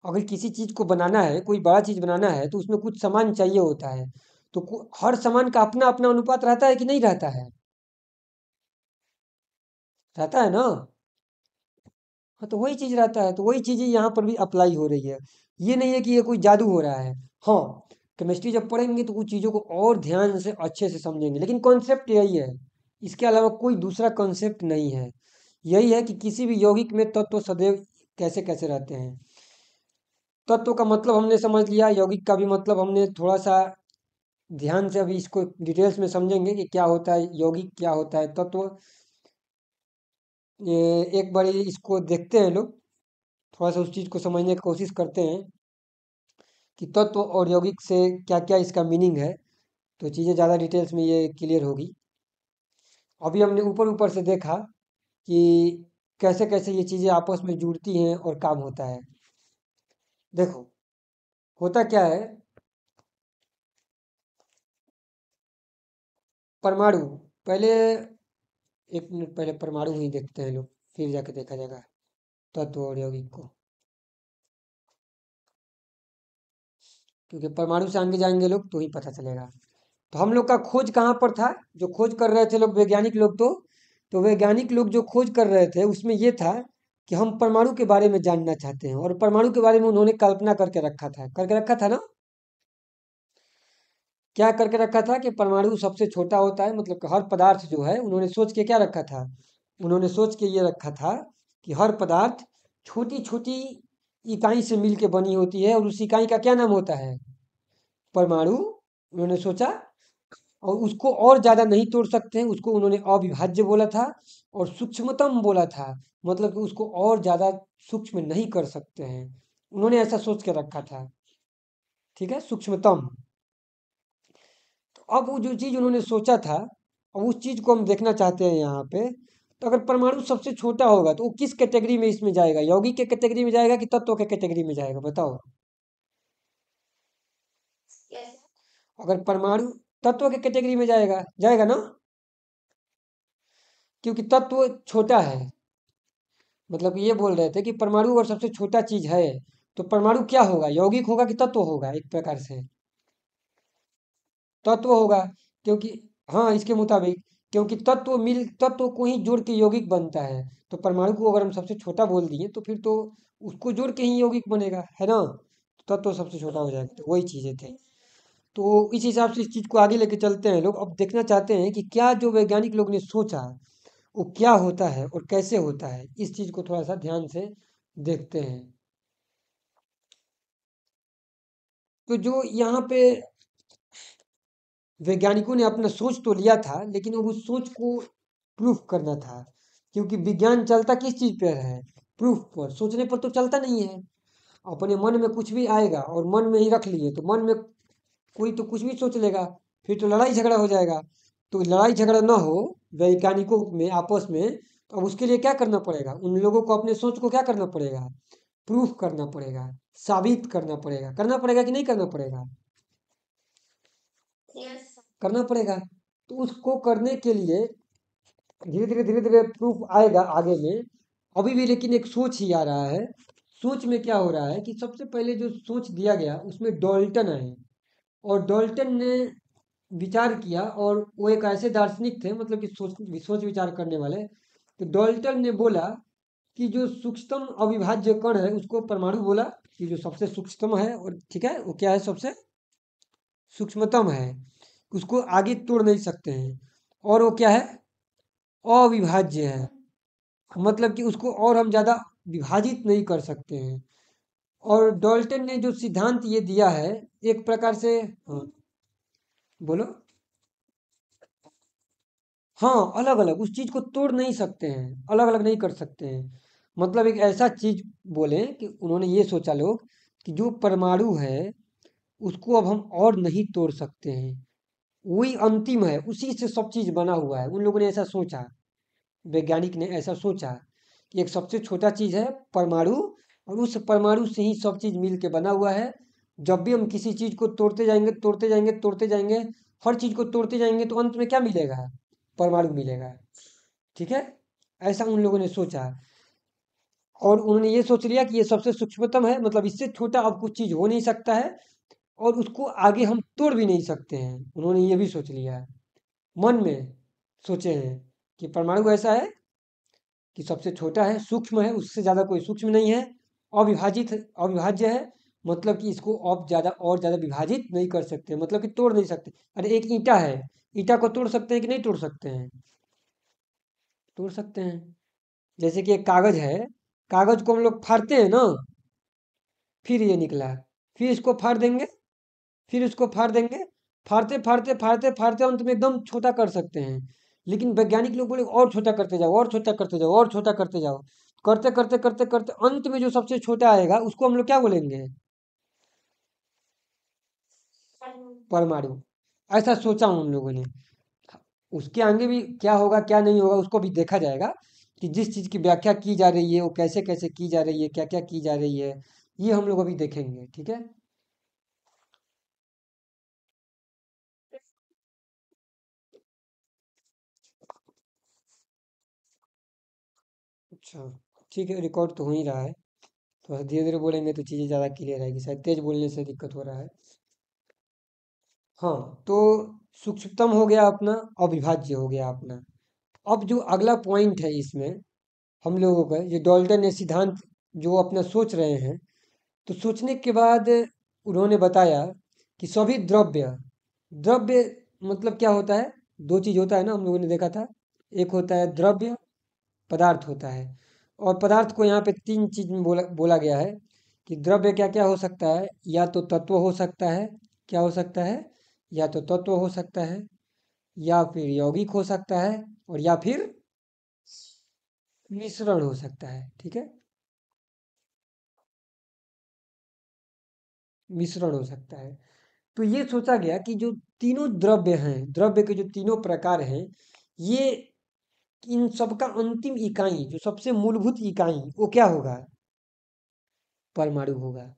अगर किसी चीज को बनाना है, कोई बड़ा चीज बनाना है, तो उसमें कुछ सामान चाहिए होता है। तो हर सामान का अपना अपना अनुपात रहता है कि नहीं रहता है? रहता है ना? हाँ, तो वही चीज रहता है, तो वही चीज यहाँ पर भी अप्लाई हो रही है। ये नहीं है कि ये कोई जादू हो रहा है। हाँ, केमिस्ट्री जब पढ़ेंगे तो कुछ चीजों को और ध्यान से अच्छे से समझेंगे, लेकिन कॉन्सेप्ट यही है। इसके अलावा कोई दूसरा कॉन्सेप्ट नहीं है। यही है कि किसी भी यौगिक में तत्व सदैव कैसे कैसे रहते हैं। तत्व का मतलब हमने समझ लिया, यौगिक का भी मतलब हमने थोड़ा सा ध्यान से अभी इसको डिटेल्स में समझेंगे कि क्या होता है यौगिक, क्या होता है तत्व। ये एक बार इसको देखते हैं लोग, थोड़ा सा उस चीज को समझने की कोशिश करते हैं कि तत्व और यौगिक से क्या क्या इसका मीनिंग है। तो चीज़ें ज़्यादा डिटेल्स में ये क्लियर होगी। अभी हमने ऊपर ऊपर से देखा कि कैसे कैसे ये चीज़ें आपस में जुड़ती हैं और काम होता है। देखो, होता क्या है, परमाणु, पहले एक मिनट पहले परमाणु ही देखते हैं लोग, फिर जाके देखा जाएगा तत्व और यौगिक को। क्योंकि परमाणु से आगे जाएंगे लोग तो ही पता चलेगा। तो हम लोग का खोज कहाँ पर था? जो खोज कर रहे थे लोग, वैज्ञानिक लोग, तो वैज्ञानिक लोग जो खोज कर रहे थे उसमें ये था कि हम परमाणु के बारे में जानना चाहते हैं, और परमाणु के बारे में उन्होंने कल्पना करके रखा था ना। क्या करके रखा था कि परमाणु सबसे छोटा होता है, मतलब कि हर पदार्थ जो है उन्होंने सोच के क्या रखा था, उन्होंने सोच के ये रखा था कि हर पदार्थ छोटी छोटी इकाई से मिल के बनी होती है, और उस इकाई का क्या नाम होता है? परमाणु। उन्होंने सोचा, और उसको और ज्यादा नहीं तोड़ सकते हैं, उसको उन्होंने अविभाज्य बोला था, और सूक्ष्मतम बोला था, मतलब कि उसको और ज्यादा सूक्ष्म नहीं कर सकते हैं। उन्होंने ऐसा सोच के रखा था। ठीक है, सूक्ष्मतम। तो अब वो जो चीज उन्होंने सोचा था, अब उस चीज को हम देखना चाहते हैं यहाँ पे। तो अगर परमाणु सबसे छोटा होगा तो वो किस कैटेगरी में इसमें जाएगा? यौगिक के कैटेगरी में जाएगा कि तत्व के कैटेगरी में जाएगा? बताओ। अगर परमाणु तत्व के कैटेगरी में जाएगा, जाएगा ना? क्योंकि तत्व छोटा है। मतलब कि ये बोल रहे थे कि परमाणु अगर सबसे छोटा चीज है तो परमाणु क्या होगा, यौगिक होगा कि तत्व होगा? एक प्रकार से तत्व होगा। क्योंकि हाँ, इसके मुताबिक, क्योंकि तत्व को ही जोड़ के यौगिक बनता है। तो परमाणु को अगर हम सबसे छोटा बोल दिए तो फिर तो उसको जोड़ के ही यौगिक बनेगा, है ना? तत्व सबसे छोटा हो जाएगा, तो वही चीजें थे। तो इस हिसाब से इस चीज को आगे लेके चलते हैं लोग। अब देखना चाहते हैं कि क्या जो वैज्ञानिक लोग ने सोचा वो क्या होता है और कैसे होता है। इस चीज को थोड़ा सा ध्यान से देखते हैं। तो जो यहाँ पे वैज्ञानिकों ने अपना सोच तो लिया था, लेकिन अब उस सोच को प्रूफ करना था। क्योंकि विज्ञान चलता किस चीज पर है? प्रूफ पर। सोचने पर तो चलता नहीं है। अपने मन में कुछ भी आएगा और मन में ही रख लिए तो मन में कोई तो कुछ भी सोच लेगा, फिर तो लड़ाई झगड़ा हो जाएगा। तो लड़ाई झगड़ा ना हो वैज्ञानिकों में आपस में, तो अब उसके लिए क्या करना पड़ेगा? उन लोगों को अपने सोच को क्या करना पड़ेगा? प्रूफ करना पड़ेगा, साबित करना पड़ेगा कि नहीं करना पड़ेगा? करना पड़ेगा। तो उसको करने के लिए धीरे धीरे प्रूफ आएगा आगे में। अभी भी लेकिन एक सोच ही आ रहा है। सोच में क्या हो रहा है कि सबसे पहले जो सोच दिया गया उसमें डॉल्टन आए, और डॉल्टन ने विचार किया, और वो एक ऐसे दार्शनिक थे, मतलब कि सोच विचार करने वाले। तो डॉल्टन ने बोला कि जो सूक्ष्मतम अविभाज्य कण है उसको परमाणु बोला, कि जो सबसे सूक्ष्मतम है, और ठीक है वो क्या है, सबसे सूक्ष्मतम है, उसको आगे तोड़ नहीं सकते हैं। और वो क्या है? अविभाज्य है, मतलब कि उसको और हम ज्यादा विभाजित नहीं कर सकते हैं। और डॉल्टन ने जो सिद्धांत ये दिया है, एक प्रकार से, हाँ, बोलो। हाँ, अलग अलग उस चीज को तोड़ नहीं सकते हैं, अलग अलग नहीं कर सकते हैं। मतलब एक ऐसा चीज बोले कि उन्होंने ये सोचा लोग कि जो परमाणु है उसको अब हम और नहीं तोड़ सकते हैं, वही अंतिम है, उसी से सब चीज बना हुआ है। उन लोगों ने ऐसा सोचा, वैज्ञानिक ने ऐसा सोचा कि एक सबसे छोटा चीज है परमाणु, और उस परमाणु से ही सब चीज मिल के बना हुआ है। जब भी हम किसी चीज को तोड़ते जाएंगे तोड़ते जाएंगे तोड़ते जाएंगे, हर चीज को तोड़ते जाएंगे, तो अंत में क्या मिलेगा? परमाणु मिलेगा। ठीक है, ऐसा उन लोगों ने सोचा। और उन्होंने ये सोच लिया कि ये सबसे सूक्ष्मतम है, मतलब इससे छोटा अब कुछ चीज हो नहीं सकता है, और उसको आगे हम तोड़ भी नहीं सकते हैं। उन्होंने ये भी सोच लिया है, मन में सोचे हैं कि परमाणु ऐसा है कि सबसे छोटा है, सूक्ष्म है, उससे ज़्यादा कोई सूक्ष्म नहीं है, अविभाजित अविभाज्य है, मतलब कि इसको अब ज़्यादा और ज़्यादा विभाजित नहीं कर सकते, मतलब कि तोड़ नहीं सकते। अरे एक ईंटा है, ईंटा को तोड़ सकते हैं कि नहीं तोड़ सकते हैं? तोड़ सकते हैं। जैसे कि एक कागज है, कागज को हम लोग फाड़ते हैं ना, फिर ये निकला, फिर इसको फाड़ देंगे, फिर उसको फाड़ देंगे, फाड़ते फाड़ते फाड़ते फाड़ते अंत में एकदम छोटा कर सकते हैं। लेकिन वैज्ञानिक लोग बोले और छोटा करते जाओ, और छोटा करते जाओ, और छोटा करते जाओ, करते करते करते करते अंत में जो सबसे छोटा आएगा उसको हम लोग क्या बोलेंगे? परमाणु। ऐसा सोचा उन लोगों ने। उसके आगे भी क्या होगा क्या नहीं होगा उसको भी देखा जाएगा, कि जिस चीज की व्याख्या की जा रही है वो कैसे कैसे की जा रही है, क्या क्या की जा रही है, ये हम लोग अभी देखेंगे। ठीक है। अच्छा, ठीक है, रिकॉर्ड तो हो ही रहा है। थोड़ा धीरे धीरे बोलेंगे तो चीज़ें ज़्यादा क्लियर आएगी, शायद तेज बोलने से दिक्कत हो रहा है। हाँ, तो सूक्ष्मतम हो गया अपना, अविभाज्य हो गया अपना। अब जो अगला पॉइंट है इसमें हम लोगों का, ये डॉल्टन ने सिद्धांत जो अपना सोच रहे हैं, तो सोचने के बाद उन्होंने बताया कि सभी द्रव्य, द्रव्य मतलब क्या होता है? दो चीज होता है ना, हम लोगों ने देखा था। एक होता है द्रव्य, पदार्थ होता है। और पदार्थ को यहाँ पे तीन चीज में बोला बोला गया है कि द्रव्य क्या क्या हो सकता है? या तो तत्व हो सकता है, क्या हो सकता है? या तो तत्व हो सकता है, या फिर यौगिक हो सकता है, और या फिर मिश्रण हो सकता है। ठीक है, मिश्रण हो सकता है। तो ये सोचा गया कि जो तीनों द्रव्य हैं, द्रव्य के जो तीनों प्रकार हैं, ये इन सबका अंतिम इकाई, जो सबसे मूलभूत इकाई, वो क्या होगा? परमाणु होगा।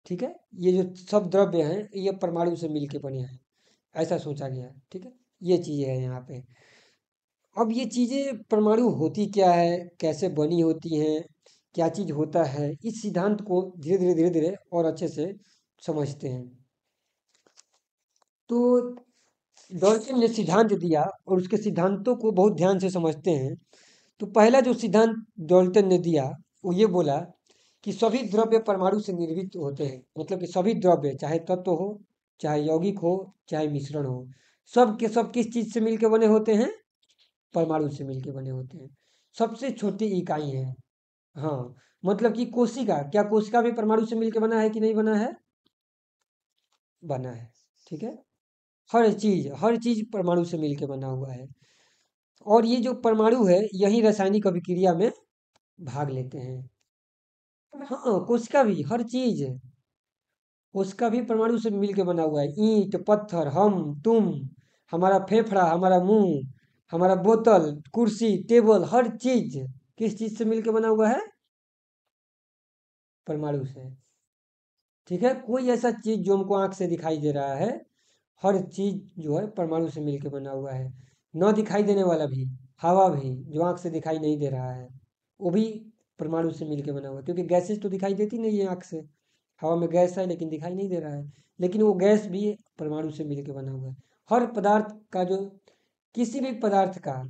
ठीक है, ये जो सब द्रव्य हैं ये परमाणु से मिलके बने हैं, ऐसा सोचा गया है। ठीक है, ये चीजें है यहाँ पे। अब ये चीजें परमाणु होती क्या है, कैसे बनी होती हैं, क्या चीज होता है, इस सिद्धांत को धीरे धीरे धीरे धीरे और अच्छे से समझते हैं। तो डॉल्टन ने सिद्धांत दिया और उसके सिद्धांतों को बहुत ध्यान से समझते हैं। तो पहला जो सिद्धांत डॉल्टन ने दिया वो ये बोला कि सभी द्रव्य परमाणु से निर्मित होते हैं, मतलब कि सभी द्रव्य, चाहे तत्व हो, चाहे यौगिक हो, चाहे मिश्रण हो, सब के सब किस चीज से मिलकर बने होते हैं? परमाणु से मिलकर बने होते हैं। सबसे छोटी इकाई है। हाँ, मतलब कि कोशिका, क्या कोशिका भी परमाणु से मिलकर बना है कि नहीं बना है? बना है। ठीक है, हर चीज परमाणु से मिलकर बना हुआ है। और ये जो परमाणु है यही रासायनिक अभिक्रिया में भाग लेते हैं। हाँ, कोशिका भी, हर चीज, कोशिका भी परमाणु से मिलकर बना हुआ है। ईंट पत्थर, हम तुम, हमारा फेफड़ा, हमारा मुंह, हमारा बोतल, कुर्सी, टेबल, हर चीज किस चीज से मिलकर बना हुआ है? परमाणु से। ठीक है, कोई ऐसा चीज जो हमको आंख से दिखाई दे रहा है, हर चीज जो है परमाणु से मिलकर बना हुआ है। न दिखाई देने वाला भी, हवा भी, जो आंख से दिखाई नहीं दे रहा है, वो भी परमाणु से मिलकर बना हुआ है, क्योंकि गैसेज तो दिखाई देती नहीं है आंख से। हवा में गैस है लेकिन दिखाई नहीं दे रहा है, लेकिन वो गैस भी परमाणु से मिलकर बना हुआ है। हर पदार्थ का जो, किसी भी पदार्थ का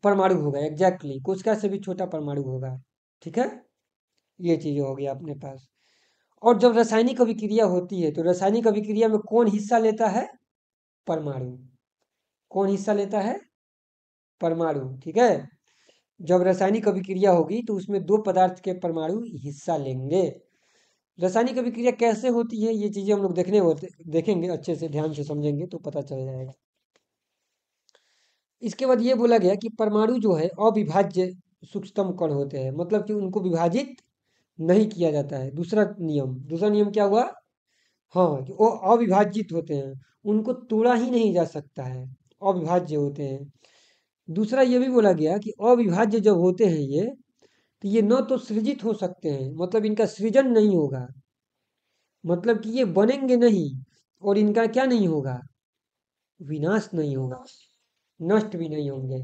परमाणु होगा, एग्जैक्टली कोशिका से भी छोटा परमाणु होगा। ठीक है, ये चीज हो गया अपने पास। और जब रासायनिक अभिक्रिया होती है तो रासायनिक अभिक्रिया में कौन हिस्सा लेता है? परमाणु। कौन हिस्सा लेता है? परमाणु। ठीक है, जब रासायनिक अभिक्रिया होगी तो उसमें दो पदार्थ के परमाणु हिस्सा लेंगे। रासायनिक अभिक्रिया कैसे होती है ये चीजें हम लोग देखेंगे, अच्छे से ध्यान से समझेंगे तो पता चल जाएगा। इसके बाद ये बोला गया कि परमाणु जो है अविभाज्य सूक्ष्मतम कण होते हैं, मतलब कि उनको विभाजित नहीं किया जाता है। दूसरा नियम क्या हुआ? हाँ, कि वो अविभाजित होते हैं, उनको तोड़ा ही नहीं जा सकता है, अविभाज्य होते हैं। दूसरा ये भी बोला गया कि अविभाज्य जब होते हैं ये, तो ये न तो सृजित हो सकते हैं, मतलब इनका सृजन नहीं होगा, मतलब कि ये बनेंगे नहीं, और इनका क्या नहीं होगा, विनाश नहीं होगा, नष्ट भी नहीं होंगे।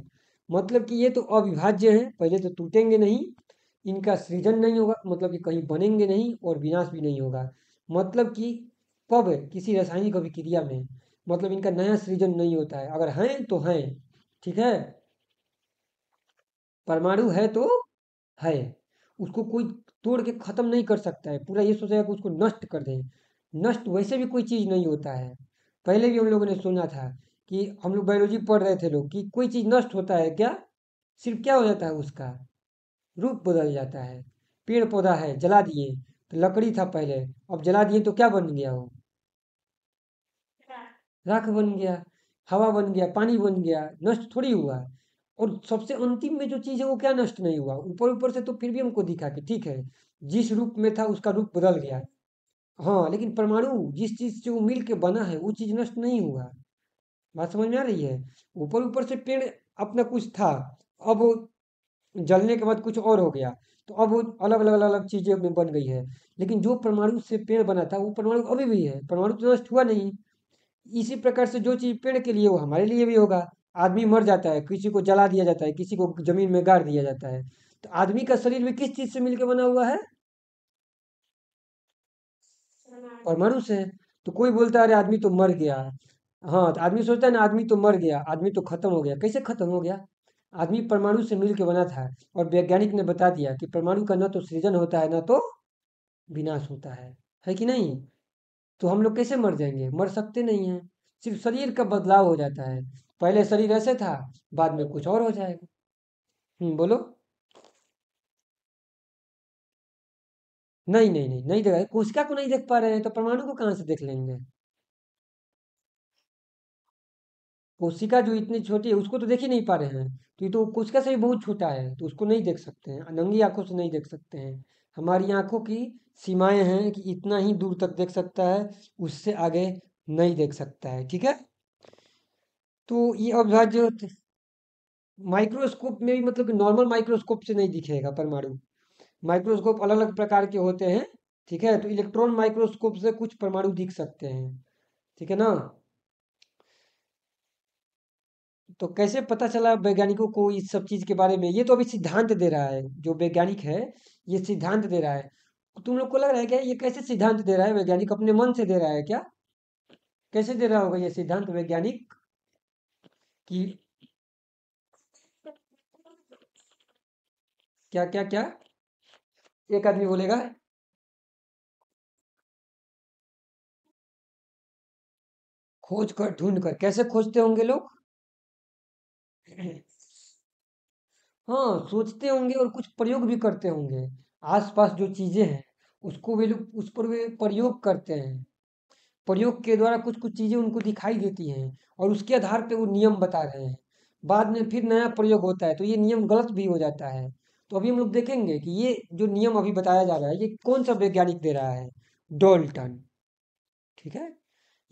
मतलब कि ये तो अविभाज्य है, पहले तो टूटेंगे नहीं, इनका सृजन नहीं होगा, मतलब कि कहीं बनेंगे नहीं, और विनाश भी नहीं होगा। मतलब कि कब, किसी रासायनिक अभिक्रिया में, मतलब इनका नया सृजन नहीं होता है, अगर हैं तो हैं, ठीक है। परमाणु है तो है, उसको कोई तोड़ के खत्म नहीं कर सकता है, पूरा ये सोचेगा कि उसको नष्ट कर दें। नष्ट वैसे भी कोई चीज़ नहीं होता है। पहले भी हम लोगों ने सुना था कि हम लोग बायोलॉजी पढ़ रहे थे लोग, कि कोई चीज़ नष्ट होता है क्या, सिर्फ क्या हो जाता है, उसका रूप बदल जाता है। पेड़ पौधा है, जला दिए तो लकड़ी था पहले, अब जला दिए तो क्या बन गया वो, राख बन गया, हवा बन गया, पानी बन गया, नष्ट थोड़ी हुआ। और सबसे अंतिम में जो चीज़ है वो क्या नष्ट नहीं हुआ, ऊपर ऊपर से तो फिर भी हमको दिखा कि ठीक है, जिस रूप में था उसका रूप बदल गया। हाँ, लेकिन परमाणु जिस चीज़ से वो मिल के बना है वो चीज़ नष्ट नहीं हुआ। बात समझ में आ रही है। ऊपर ऊपर से पेड़ अपना कुछ था, अब वो जलने के बाद कुछ और हो गया, तो अब वो अलग अलग अलग अलग चीज़ें में बन गई है। लेकिन जो परमाणु से पेड़ बना था वो परमाणु अभी भी है, परमाणु तो नष्ट हुआ नहीं। इसी प्रकार से जो चीज़ पेड़ के लिए वो हमारे लिए भी होगा। आदमी मर जाता है, किसी को जला दिया जाता है, किसी को जमीन में गाड़ दिया जाता है, तो आदमी का शरीर भी किस चीज़ से मिलकर बना हुआ है, परमाणु से। तो कोई बोलता है अरे आदमी तो मर गया, हाँ, तो आदमी सोचता है ना आदमी तो मर गया, आदमी तो खत्म हो गया, कैसे खत्म हो गया, आदमी परमाणु से मिलकर बना था। और वैज्ञानिक ने बता दिया कि परमाणु का न तो सृजन होता है, न तो विनाश होता है कि नहीं। तो हम लोग कैसे मर जाएंगे, मर सकते नहीं हैं। सिर्फ शरीर का बदलाव हो जाता है, पहले शरीर ऐसे था, बाद में कुछ और हो जाएगा। बोलो। नहीं नहीं नहीं, नहीं देखा, कोशिका को नहीं देख पा रहे हैं तो परमाणु को कहाँ से देख लेंगे। कोशिका जो इतनी छोटी है उसको तो देख ही नहीं पा रहे हैं, तो ये तो कोशिका से भी बहुत छोटा है, तो उसको नहीं देख सकते हैं, नंगी आंखों से नहीं देख सकते हैं। हमारी आंखों की सीमाएं हैं कि इतना ही दूर तक देख सकता है, उससे आगे नहीं देख सकता है, ठीक है। तो ये अविभाज्य, माइक्रोस्कोप में भी, मतलब कि नॉर्मल माइक्रोस्कोप से नहीं दिखेगा परमाणु। माइक्रोस्कोप अलग अलग प्रकार के होते हैं, ठीक है। तो इलेक्ट्रॉन माइक्रोस्कोप से कुछ परमाणु दिख सकते हैं, ठीक है ना। तो कैसे पता चला वैज्ञानिकों को इस सब चीज के बारे में, ये तो अभी सिद्धांत दे रहा है जो वैज्ञानिक है, ये सिद्धांत दे रहा है। तुम लोग को लग रहा है क्या ये कैसे सिद्धांत दे रहा है वैज्ञानिक, अपने मन से दे रहा है क्या, कैसे दे रहा होगा ये सिद्धांत वैज्ञानिक, कि क्या क्या क्या, एक आदमी बोलेगा। खोज कर ढूंढ कर, कैसे खोजते होंगे लोग। हाँ, सोचते होंगे और कुछ प्रयोग भी करते होंगे। आसपास जो चीजें हैं उसको वे लोग, उस पर वे प्रयोग करते हैं। प्रयोग के द्वारा कुछ कुछ चीजें उनको दिखाई देती हैं, और उसके आधार पे वो नियम बता रहे हैं। बाद में फिर नया प्रयोग होता है तो ये नियम गलत भी हो जाता है। तो अभी हम लोग देखेंगे कि ये जो नियम अभी बताया जा रहा है ये कौन सा वैज्ञानिक दे रहा है, डॉल्टन, ठीक है।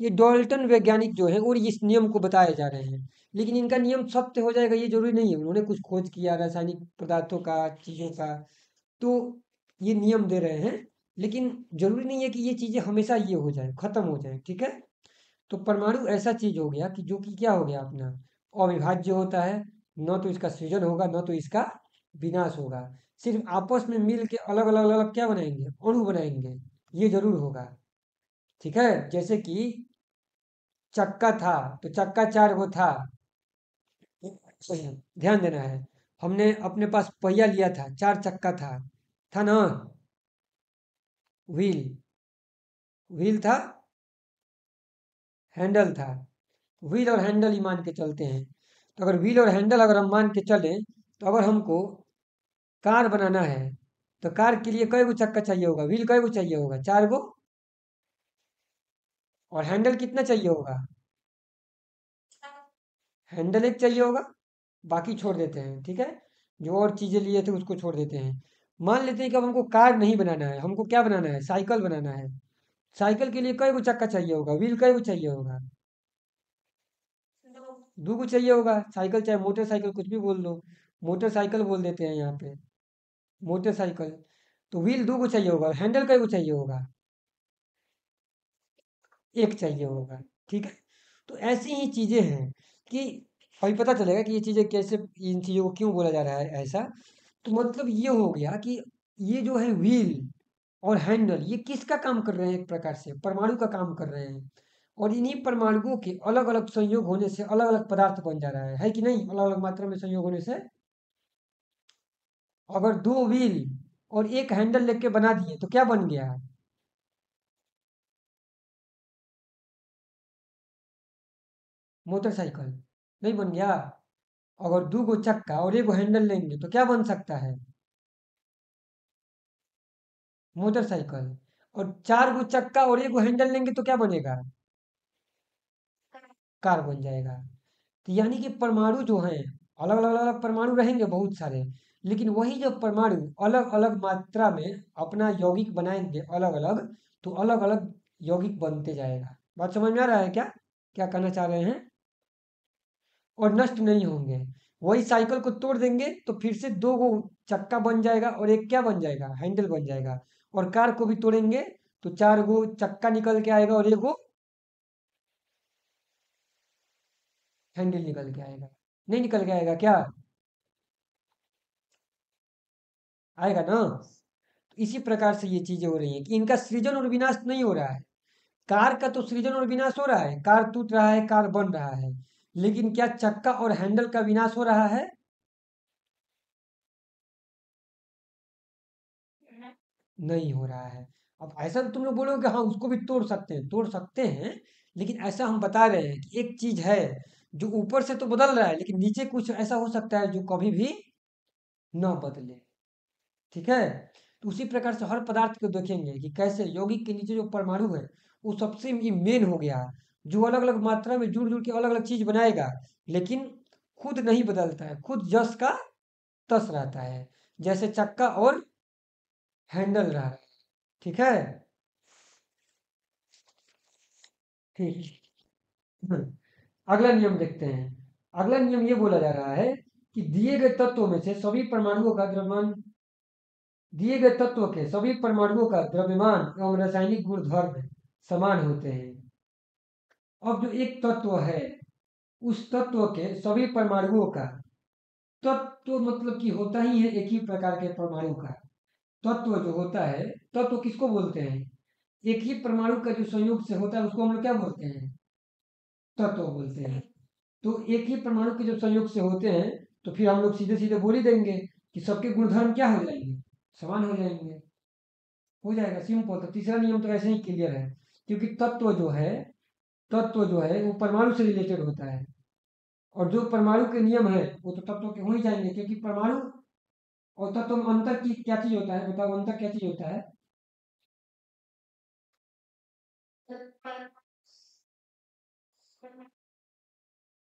ये डॉल्टन वैज्ञानिक जो है और इस नियम को बताए जा रहे हैं। लेकिन इनका नियम सत्य हो जाएगा ये जरूरी नहीं है, उन्होंने कुछ खोज किया रासायनिक पदार्थों का, चीजों का, तो ये नियम दे रहे हैं। लेकिन जरूरी नहीं है कि ये चीजें हमेशा ये हो जाए, खत्म हो जाए, ठीक है। तो परमाणु ऐसा चीज हो गया कि जो कि क्या हो गया अपना, अविभाज्य होता है, न तो इसका सृजन होगा न तो इसका विनाश होगा। सिर्फ आपस में मिल के अलग अलग अलग क्या बनाएंगे, अणु बनाएंगे, ये जरूर होगा, ठीक है। जैसे कि चक्का था, तो चक्का चार गो था, ध्यान देना है। हमने अपने पास पहिया लिया था, चार चक्का था ना, व्हील, व्हील था, हैंडल था, व्हील और हैंडल ही मान के चलते हैं। तो अगर व्हील और हैंडल अगर हम मान के चलें, तो अगर हमको कार बनाना है, तो कार के लिए कई गो चक्का चाहिए होगा, व्हील कई गो चाहिए होगा, चार गो, और हैंडल कितना चाहिए होगा, हैंडल एक चाहिए होगा, बाकी छोड़ देते हैं, ठीक है। जो और चीजें लिए थे उसको छोड़ देते हैं। मान लेते हैं कि अब हमको कार नहीं बनाना है, हमको क्या बनाना है, साइकिल बनाना है। साइकिल के लिए कई गो चक्का चाहिए होगा, व्हील कई गो चाहिए होगा, दो गो चाहिए होगा। साइकिल चाहे मोटरसाइकिल कुछ भी बोल लो, मोटरसाइकिल बोल देते हैं यहाँ पे, मोटरसाइकिल, तो व्हील दो को चाहिए होगा, हैंडल कई को चाहिए होगा? एक चाहिए होगा। ठीक है, तो ऐसी ही चीजें हैं कि अभी पता चलेगा कि ये चीजें कैसे, इन चीजों को क्यों बोला जा रहा है ऐसा। तो मतलब ये हो गया कि ये जो है व्हील और हैंडल, ये किसका काम कर रहे हैं? एक प्रकार से परमाणु का काम कर रहे हैं। और इन्हीं परमाणुओं के अलग अलग संयोग होने से अलग अलग पदार्थ बन जा रहा है कि नहीं? अलग अलग मात्रा में संयोग होने से अगर दो व्हील और एक हैंडल लेके बना दिए तो क्या बन गया? मोटरसाइकिल नहीं बन गया? अगर दो गो चक्का और एक गो हैंडल लेंगे तो क्या बन सकता है? मोटरसाइकिल। और चार गो चक्का और एक गो हैंडल लेंगे तो क्या बनेगा? कार बन जाएगा। तो यानी कि परमाणु जो हैं, अलग अलग अलग परमाणु रहेंगे बहुत सारे, लेकिन वही जो परमाणु अलग अलग मात्रा में अपना यौगिक बनाएंगे अलग अलग, तो अलग अलग यौगिक बनते जाएगा। बात समझ में आ रहा है क्या? क्या कहना चाह रहे हैं? और नष्ट नहीं होंगे। वही साइकिल को तोड़ देंगे तो फिर से दो गो चक्का बन जाएगा और एक क्या बन जाएगा? हैंडल बन जाएगा। और कार को भी तोड़ेंगे तो चार गो चक्का निकल के आएगा और एक गो हैंडल निकल के आएगा। नहीं निकल के आएगा क्या? आएगा ना? तो इसी प्रकार से ये चीजें हो रही हैं कि इनका सृजन और विनाश नहीं हो रहा है। कार का तो सृजन और विनाश हो रहा है, कार टूट रहा है, कार बन रहा है। लेकिन क्या चक्का और हैंडल का विनाश हो रहा है? नहीं हो रहा है। अब ऐसा तो तुम लोग बोलोगे हाँ उसको भी तोड़ सकते हैं, तोड़ सकते हैं। लेकिन ऐसा हम बता रहे हैं कि एक चीज है जो ऊपर से तो बदल रहा है, लेकिन नीचे कुछ ऐसा हो सकता है जो कभी भी ना बदले। ठीक है, तो उसी प्रकार से हर पदार्थ को देखेंगे कि कैसे यौगिक के नीचे जो परमाणु है वो सबसे मेन हो गया, जो अलग अलग मात्रा में जुड़ जुड़ के अलग अलग चीज बनाएगा, लेकिन खुद नहीं बदलता है, खुद जस का तस रहता है। जैसे चक्का और हैंडल रहा है। ठीक है। ठीक। अगला नियम देखते हैं। अगला नियम ये बोला जा रहा है कि दिए गए तत्वों में से सभी परमाणुओं का द्रव्यमान, दिए गए तत्व के सभी परमाणुओं का द्रव्यमान एवं रासायनिक गुणधर्म समान होते हैं। अब जो एक तत्व है, उस तत्व के सभी परमाणुओं का, तत्व मतलब कि होता ही है एक ही प्रकार के परमाणु का। तत्व जो होता है, तत्व किसको बोलते हैं? एक ही परमाणु का जो संयोग से होता है उसको हम लोग क्या बोलते हैं? तत्व बोलते हैं। तो एक ही परमाणु के जब संयोग से होते हैं तो फिर हम लोग सीधे सीधे बोल ही देंगे कि सबके गुणधर्म क्या हो जाएंगे? समान हो जाएंगे। हो जाएगा सिंपल। तो तीसरा नियम तो ऐसे ही क्लियर है, क्योंकि तत्व जो है वो परमाणु से रिलेटेड होता है। और जो परमाणु के नियम है वो तो तत्व के हो ही जाएंगे, क्योंकि परमाणु और तत्व में अंतर की क्या चीज होता है? बताओ, अंतर क्या चीज होता है?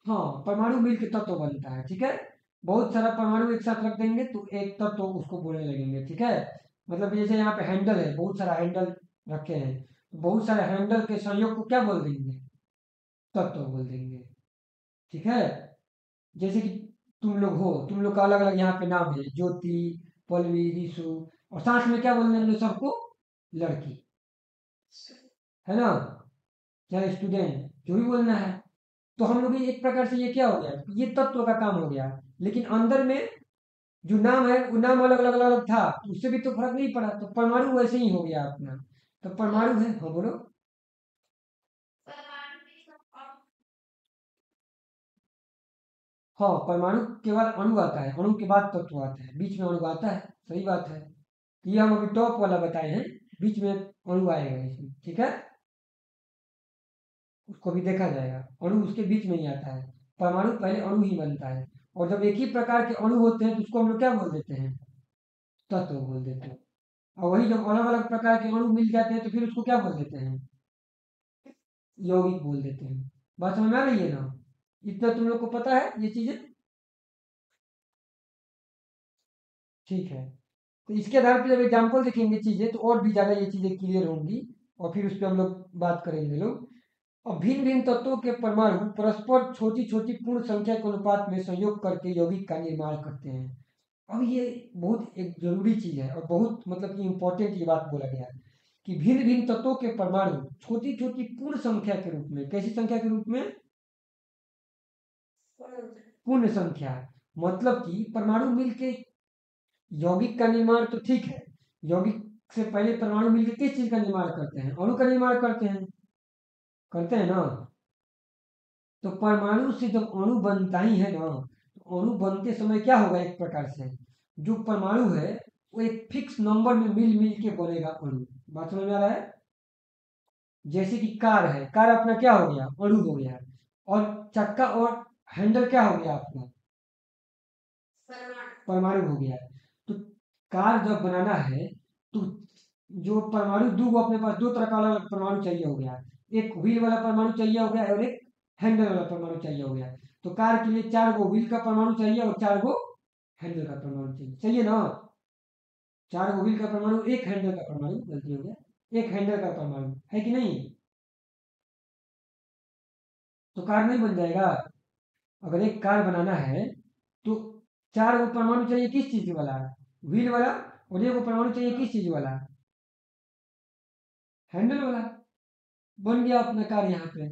हाँ, परमाणु मिल के तत्व बनता है। ठीक है, बहुत सारा परमाणु एक साथ रख देंगे तो एक तत्व उसको बोलने लगेंगे। ठीक है, मतलब जैसे यहाँ पे हैंडल है, बहुत सारा हैंडल रखे हैं, तो बहुत सारे हैंडल के संयोग को क्या बोल देंगे? तत्व बोल देंगे। ठीक है, जैसे कि तुम लोग हो, तुम लोग का अलग अलग यहाँ पे नाम है, ज्योति, पल्लवी, रिशु, और साथ में क्या बोलने हम लोग सबको? लड़की, है ना? चाहे स्टूडेंट, जो भी बोलना है। तो हम लोग ये एक प्रकार से ये क्या हो गया? ये तत्व का काम हो गया। लेकिन अंदर में जो नाम है वो नाम अलग अलग अलग था, तो उससे भी तो फर्क नहीं पड़ा, तो परमाणु वैसे ही हो गया अपना। तो परमाणु है, हाँ बोलो। हाँ, परमाणु के बाद अणु आता है, अणु के बाद तत्व आता है, बीच में अणु आता है। सही बात है। तो ये हम अभी टॉप वाला बताए हैं, बीच में अणु आएगा इसमें। ठीक है, उसको भी देखा जाएगा। अणु उसके बीच में ही आता है, परमाणु पहले अणु ही बनता है। और जब एक ही प्रकार के अणु होते हैं तो उसको हम लोग क्या बोल देते हैं? तत्व बोल देते हैं। और वही जब अलग अलग प्रकार के अणु मिल जाते हैं तो फिर उसको क्या बोल देते हैं? यौगिक बोल देते हैं। बात समझ में आ रही है ना? इतना तुम लोग को पता है ये चीजें? ठीक है, तो इसके आधार पर जब एग्जाम्पल देखेंगे चीजें तो और भी ज्यादा ये चीजें क्लियर होंगी। और फिर उस पर हम लोग बात करेंगे लोग। अब भिन्न भिन्न तत्वों के परमाणु परस्पर छोटी छोटी पूर्ण संख्या के अनुपात में संयोग करके यौगिक का निर्माण करते हैं। अब ये बहुत एक जरूरी चीज है और बहुत मतलब कि इम्पोर्टेंट ये बात बोला गया है कि भिन्न भिन्न तत्वों के परमाणु छोटी छोटी पूर्ण संख्या के रूप में, कैसी संख्या के रूप में, पूर्ण संख्या, मतलब कि परमाणु मिलके यौगिक का निर्माण तो ठीक है, यौगिक से पहले परमाणु मिलकर किस चीज का निर्माण करते हैं, अणु का निर्माण करते हैं ना। तो परमाणु से जब अणु बनता ही है ना, तो अणु बनते समय क्या होगा, एक प्रकार से जो परमाणु है वो एक फिक्स नंबर में मिल मिल के बनेगा अणु। बात समझ में आ रहा है? जैसे कि कार है, कार अपना क्या हो गया, अणु हो गया, और चक्का और हैंडल क्या हो गया अपना, परमाणु हो गया। तो कार जब बनाना है तो जो परमाणु दो अपने पास दो तरह का अलग अलग परमाणु चाहिए हो गया, एक व्हील वाला परमाणु चाहिए हो गया और एक हैंडल वाला परमाणु चाहिए हो गया। तो कार के लिए 4 गो व्हील का परमाणु चाहिए और 4 गो हैंडल का परमाणु चाहिए ना। 4 गो व्हील का परमाणु, एक हैंडल का परमाणु, गलती हो गया, एक हैंडल का परमाणु है कि नहीं, तो कार नहीं बन जाएगा। अगर एक कार बनाना है तो 4 गो परमाणु चाहिए किस चीज वाला, व्हील वाला, और एक गो परमाणु चाहिए किस चीज वाला, हैंडल वाला। बन गया अपना कार यहाँ पे।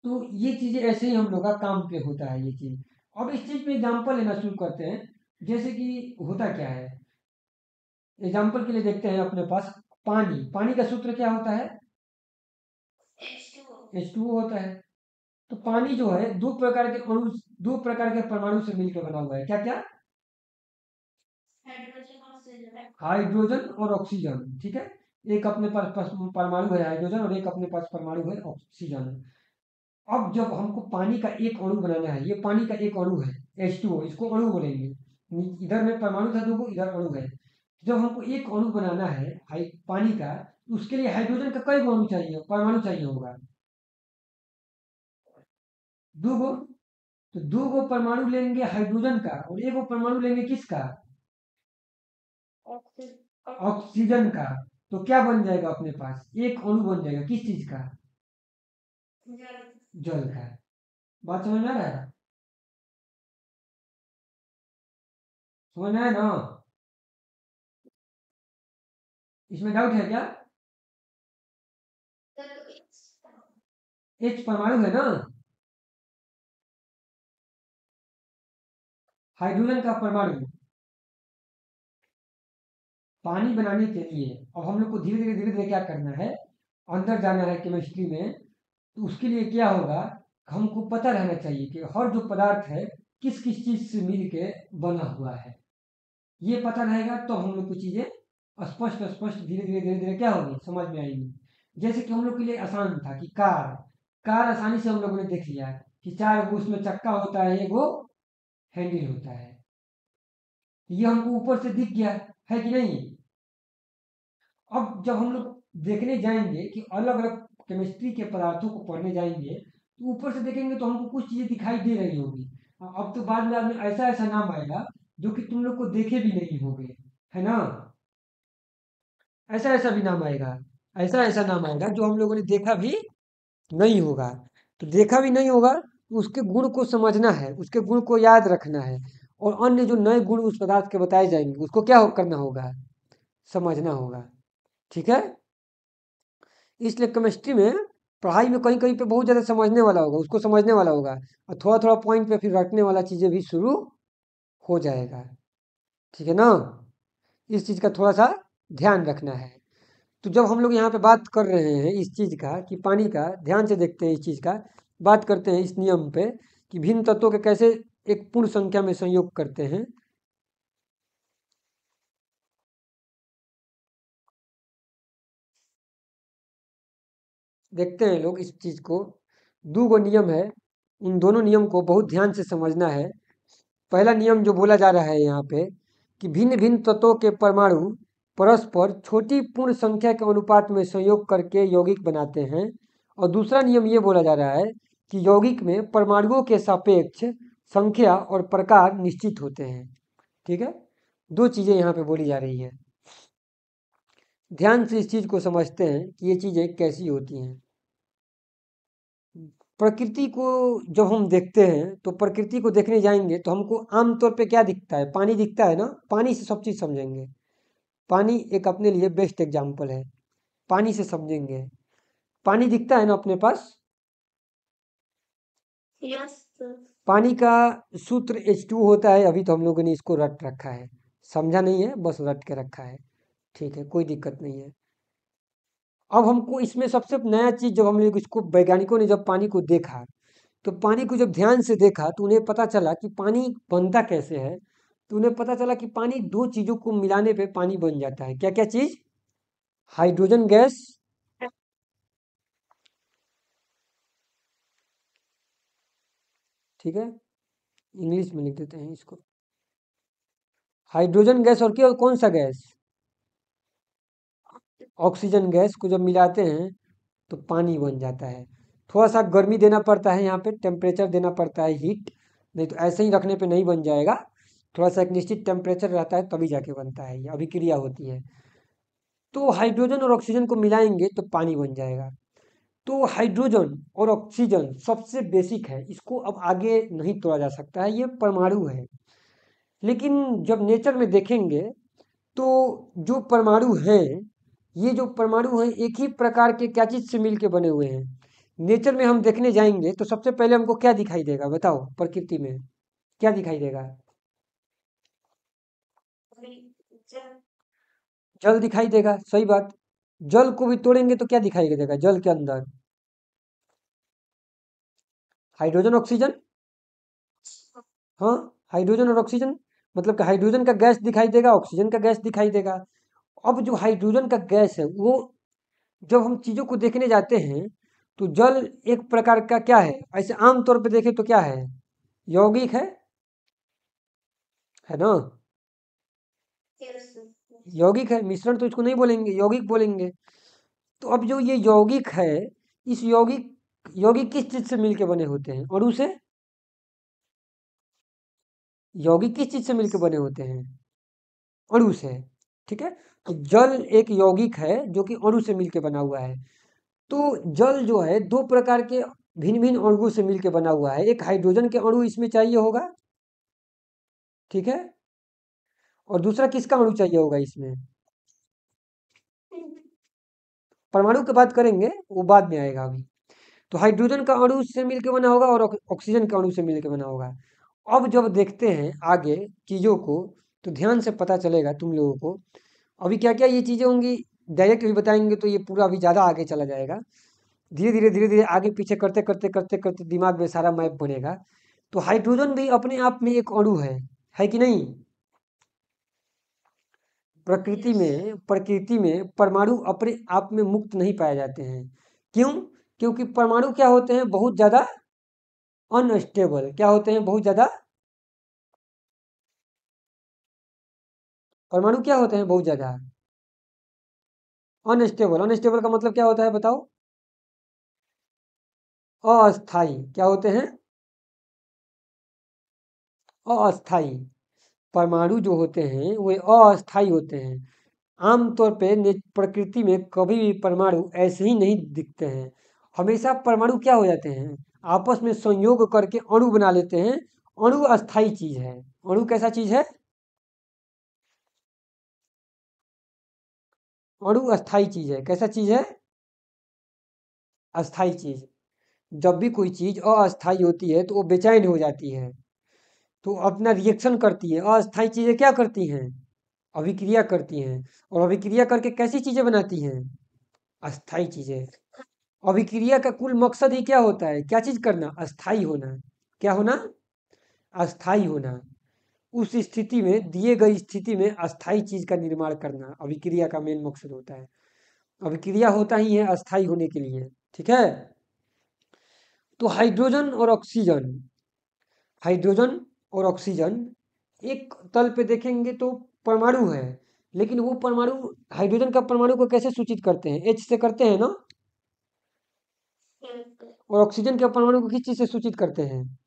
तो ये चीजें ऐसे ही हम लोग का काम पे होता है ये चीज। अब इस चीज पे एग्जाम्पल लेना शुरू करते हैं। जैसे कि होता क्या है, एग्जाम्पल के लिए देखते हैं अपने पास पानी, पानी का सूत्र क्या होता है, H2O होता है। तो पानी जो है दो प्रकार के अणु, दो प्रकार के परमाणु से मिलकर बना हुआ है, क्या क्या, हाइड्रोजन और ऑक्सीजन, ठीक है। एक अपने पास परमाणु है हाइड्रोजन और एक अपने पास परमाणु है ऑक्सीजन। अब जब हमको पानी का एक अणु बनाना है, ये पानी का एक अणु है H2O, इसको अणु बोलेंगे। इधर में परमाणु था दो गो, इधर अणु है। जब हमको एक अणु बनाना है पानी का, तो उसके लिए हाइड्रोजन का कई गो अणु चाहिए, परमाणु चाहिए होगा, दो गो। तो दो गो परमाणु लेंगे हाइड्रोजन का और एक गो परमाणु लेंगे किसका, ऑक्सीजन का। तो क्या बन जाएगा अपने पास, एक अणु बन जाएगा किस चीज का, जल का। बात समझ में आ रहा है, समझ में आया ना, इसमें डाउट है क्या, H परमाणु है ना, हाइड्रोजन का परमाणु। पानी बनाने के लिए अब हम लोग को धीरे धीरे क्या करना है, अंदर जाना है केमिस्ट्री में। तो उसके लिए क्या होगा, हमको पता रहना चाहिए कि हर जो पदार्थ है किस किस चीज से मिल के बना हुआ है। ये पता रहेगा तो हम लोग को चीजें स्पष्ट स्पष्ट धीरे धीरे क्या होगी, समझ में आएगी। जैसे कि हम लोग के लिए आसान था कि कार, कार आसानी से हम लोगों ने देख लिया कि 4 गो उसमें चक्का होता है, एक वो हैंडल होता है। ये हमको ऊपर से दिख गया है कि नहीं। अब जब हम लोग देखने जाएंगे कि अलग अलग केमिस्ट्री के पदार्थों को पढ़ने जाएंगे, तो ऊपर से देखेंगे तो हमको कुछ चीजें दिखाई दे रही होगी। अब तो बाद में ऐसा ऐसा नाम आएगा जो कि तुम लोग को देखे भी नहीं होंगे, है ना। ऐसा ऐसा भी नाम आएगा, ऐसा ऐसा नाम आएगा जो हम लोगों ने देखा भी नहीं होगा। तो देखा भी नहीं होगा तो उसके गुण को समझना है, उसके गुण को याद रखना है, और अन्य जो नए गुण उस पदार्थ के बताए जाएंगे उसको क्या करना होगा, समझना होगा, ठीक है। इसलिए केमिस्ट्री में पढ़ाई में कहीं कहीं पे बहुत ज़्यादा समझने वाला होगा, उसको समझने वाला होगा, और थोड़ा थोड़ा पॉइंट पे फिर रटने वाला चीज़ें भी शुरू हो जाएगा, ठीक है ना। इस चीज़ का थोड़ा सा ध्यान रखना है। तो जब हम लोग यहाँ पे बात कर रहे हैं इस चीज़ का कि पानी का, ध्यान से देखते हैं इस चीज़ का, बात करते हैं इस नियम पे कि भिन्न तत्वों के कैसे एक पूर्ण संख्या में संयोग करते हैं। देखते हैं लोग इस चीज़ को, दो गो नियम है, उन दोनों नियम को बहुत ध्यान से समझना है। पहला नियम जो बोला जा रहा है यहाँ पे कि भिन्न भिन्न तत्वों के परमाणु परस्पर छोटी पूर्ण संख्या के अनुपात में संयोग करके यौगिक बनाते हैं। और दूसरा नियम ये बोला जा रहा है कि यौगिक में परमाणुओं के सापेक्ष संख्या और प्रकार निश्चित होते हैं, ठीक है। दो चीज़ें यहाँ पे बोली जा रही है, ध्यान से इस चीज़ को समझते हैं कि ये चीज़ें कैसी होती हैं। प्रकृति को जब हम देखते हैं तो प्रकृति को देखने जाएंगे तो हमको आमतौर पे क्या दिखता है? पानी दिखता है ना। पानी से सब चीज़ समझेंगे। पानी एक अपने लिए बेस्ट एग्जाम्पल है। पानी से समझेंगे। पानी दिखता है ना अपने पास। Yes sir. पानी का सूत्र H2 होता है। अभी तो हम लोगों ने इसको रट रखा है, समझा नहीं है, बस रट के रखा है। ठीक है, कोई दिक्कत नहीं है। अब हमको इसमें सबसे नया चीज, जब हम लोग इसको वैज्ञानिकों ने जब पानी को देखा, तो पानी को जब ध्यान से देखा तो उन्हें पता चला कि पानी बनता कैसे है। तो उन्हें पता चला कि पानी दो चीजों को मिलाने पे पानी बन जाता है। क्या क्या चीज? Hydrogen gas. ठीक है, इंग्लिश में लिख देते हैं इसको। हाइड्रोजन गैस और क्या, कौन सा गैस? ऑक्सीजन गैस को जब मिलाते हैं तो पानी बन जाता है। थोड़ा सा गर्मी देना पड़ता है, यहाँ पे टेम्परेचर देना पड़ता है, हीट। नहीं तो ऐसे ही रखने पे नहीं बन जाएगा। थोड़ा सा एक निश्चित टेम्परेचर रहता है तभी जाके बनता है, ये अभिक्रिया होती है। तो हाइड्रोजन और ऑक्सीजन को मिलाएंगे तो पानी बन जाएगा। तो हाइड्रोजन और ऑक्सीजन सबसे बेसिक है, इसको अब आगे नहीं तोड़ा जा सकता है, ये परमाणु है। लेकिन जब नेचर में देखेंगे तो जो परमाणु हैं, ये जो परमाणु हैं एक ही प्रकार के क्या चीज से मिलके बने हुए हैं। नेचर में हम देखने जाएंगे तो सबसे पहले हमको क्या दिखाई देगा? बताओ, प्रकृति में क्या दिखाई देगा? जल दिखाई देगा, सही बात। जल को भी तोड़ेंगे तो क्या दिखाई देगा जल के अंदर? Hydrogen oxygen. हाँ, हाइड्रोजन और ऑक्सीजन, मतलब कि हाइड्रोजन का गैस दिखाई देगा, ऑक्सीजन का गैस दिखाई देगा। अब जो हाइड्रोजन का गैस है वो, जब हम चीजों को देखने जाते हैं तो जल एक प्रकार का क्या है? ऐसे आमतौर पे देखें तो क्या है? यौगिक है ना। यौगिक है, मिश्रण तो इसको नहीं बोलेंगे, यौगिक बोलेंगे। तो अब जो ये यौगिक है, इस यौगिक यौगिक किस चीज से मिलके बने होते हैं? अणु से। यौगिक किस चीज से मिलके बने होते हैं? अणु से। ठीक है, तो जल एक यौगिक है जो कि अणु से मिलके बना हुआ है। तो जल जो है दो प्रकार के भिन्न भिन्न अणुओं से मिलके बना हुआ है। एक हाइड्रोजन के अणु इसमें चाहिए होगा, ठीक है, और दूसरा किसका अणु चाहिए होगा इसमें? परमाणु की बात करेंगे, वो बाद में आएगा अभी। तो हाइड्रोजन का अणु से मिलकर बना होगा और ऑक्सीजन का अणु से मिलकर बना होगा। अब जब देखते हैं आगे चीजों को तो ध्यान से पता चलेगा तुम लोगों को। अभी क्या क्या ये चीजें होंगी डायरेक्ट भी बताएंगे तो ये पूरा अभी ज्यादा आगे चला जाएगा। धीरे धीरे आगे पीछे करते करते करते करते दिमाग में सारा मैप बनेगा। तो हाइड्रोजन भी अपने आप में एक अणु है कि नहीं? प्रकृति में परमाणु अपने आप में मुक्त नहीं पाए जाते हैं। क्यों? क्योंकि परमाणु क्या होते हैं? बहुत ज्यादा अनस्टेबल। क्या होते हैं? बहुत ज्यादा। परमाणु क्या होते हैं? बहुत ज्यादा अनस्टेबल। अनस्टेबल का मतलब क्या होता है बताओ? अस्थाई। क्या होते हैं? अस्थाई। परमाणु जो होते हैं वे अस्थाई होते हैं। आमतौर पे प्रकृति में कभी भी परमाणु ऐसे ही नहीं दिखते हैं। हमेशा परमाणु क्या हो जाते हैं? आपस में संयोग करके अणु बना लेते हैं। अणु अस्थाई चीज है। अणु कैसा चीज है? अणु अस्थाई चीज है। कैसा चीज है? अस्थाई चीज। जब भी कोई चीज अस्थाई होती है तो वो बेचैन हो जाती है, तो अपना रिएक्शन करती है। अस्थाई चीजें क्या करती हैं? अभिक्रिया करती हैं। और अभिक्रिया करके कैसी चीजें बनाती हैं? अस्थाई चीजें। अभिक्रिया का कुल मकसद ही क्या होता है? क्या चीज करना? अस्थाई होना। क्या होना? अस्थाई होना। उस स्थिति में, दिए गई स्थिति में अस्थाई चीज का निर्माण करना अभिक्रिया का मेन मकसद होता है। अभिक्रिया होता ही है अस्थाई होने के लिए। ठीक है, तो हाइड्रोजन और ऑक्सीजन एक तल पे देखेंगे तो परमाणु है। लेकिन वो परमाणु, हाइड्रोजन का परमाणु को कैसे सूचित करते हैं? एच से करते हैं ना। और ऑक्सीजन के परमाणु को किस चीज से सूचित करते हैं?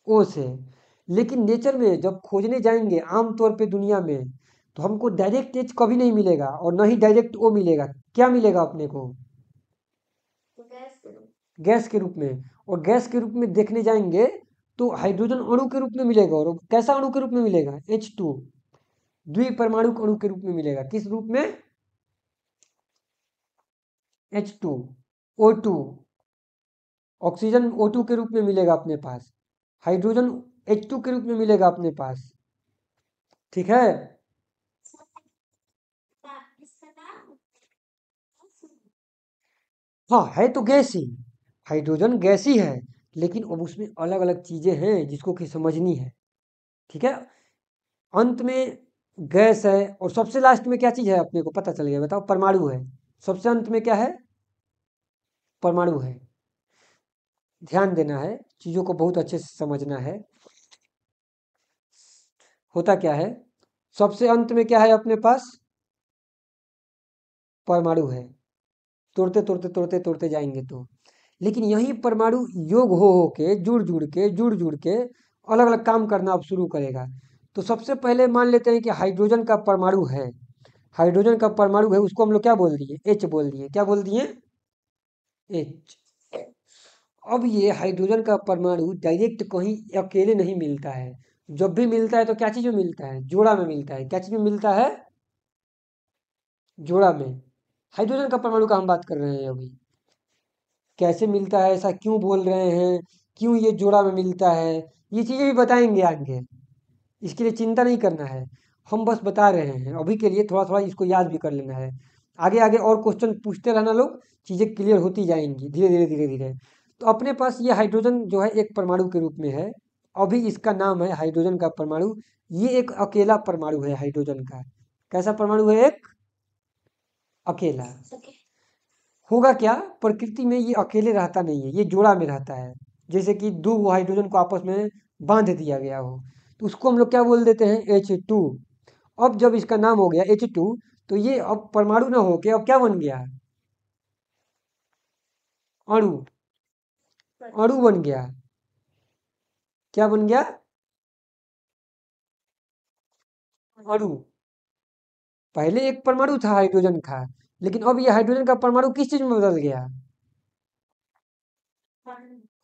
ओ से। लेकिन नेचर में जब खोजने जाएंगे आमतौर पे दुनिया में, तो हमको डायरेक्ट एच कभी नहीं मिलेगा और ना ही डायरेक्ट ओ मिलेगा। क्या मिलेगा अपने को? गैस के रूप में, और गैस के रूप में देखने जाएंगे तो हाइड्रोजन अणु के रूप में मिलेगा। और कैसा अणु के रूप में मिलेगा? H2, द्विपरमाणुक अणु के रूप में मिलेगा। किस रूप में? H2, O2, ऑक्सीजन O2 के रूप में मिलेगा अपने पास, हाइड्रोजन H2 के रूप में मिलेगा अपने पास। ठीक है। हाँ, है तो गैस ही, हाइड्रोजन गैस ही है, लेकिन अब उसमें अलग अलग चीजें हैं जिसको कि समझनी है। ठीक है। अंत में गैस है, और सबसे लास्ट में क्या चीज है अपने को पता चल गया? बताओ। परमाणु है। सबसे अंत में क्या है? परमाणु है। ध्यान देना है, चीजों को बहुत अच्छे से समझना है। होता क्या है, सबसे अंत में क्या है अपने पास? परमाणु है। तोड़ते तोड़ते तोड़ते तोड़ते जाएंगे तो, लेकिन यही परमाणु योग हो के जुड़ जुड़ के अलग अलग काम करना अब शुरू करेगा। तो सबसे पहले मान लेते हैं कि हाइड्रोजन का परमाणु है, हाइड्रोजन का परमाणु है, उसको हम लोग क्या बोल दिए? एच बोल दिए। क्या बोल दिए? एच। अब ये हाइड्रोजन का परमाणु डायरेक्ट कहीं अकेले नहीं मिलता है। जब भी मिलता है तो क्या चीज में मिलता है? जोड़ा में मिलता है। क्या चीज में मिलता है? जोड़ा में। हाइड्रोजन का परमाणु का हम बात कर रहे हैं अभी। कैसे मिलता है, ऐसा क्यों बोल रहे हैं, क्यों ये जोड़ा में मिलता है, ये चीजें भी बताएंगे आगे। इसके लिए चिंता नहीं करना है, हम बस बता रहे हैं अभी के लिए। थोड़ा थोड़ा इसको याद भी कर लेना है। आगे आगे और क्वेश्चन पूछते रहना लोग, चीजें क्लियर होती जाएंगी धीरे धीरे धीरे धीरे। तो अपने पास ये हाइड्रोजन जो है एक परमाणु के रूप में है। अभी इसका नाम है हाइड्रोजन का परमाणु। ये एक अकेला परमाणु है हाइड्रोजन का। कैसा परमाणु है? एक अकेला। होगा क्या, प्रकृति में ये अकेले रहता नहीं है, ये जोड़ा में रहता है। जैसे कि दो हाइड्रोजन को आपस में बांध दिया गया हो, तो उसको हम लोग क्या बोल देते हैं? H2। अब जब इसका नाम हो गया H2, तो ये अब परमाणु ना होके अब क्या बन गया? अणु। अणु बन गया। क्या बन गया? अणु। पहले एक परमाणु था हाइड्रोजन का, लेकिन अब ये हाइड्रोजन का परमाणु किस चीज में बदल गया?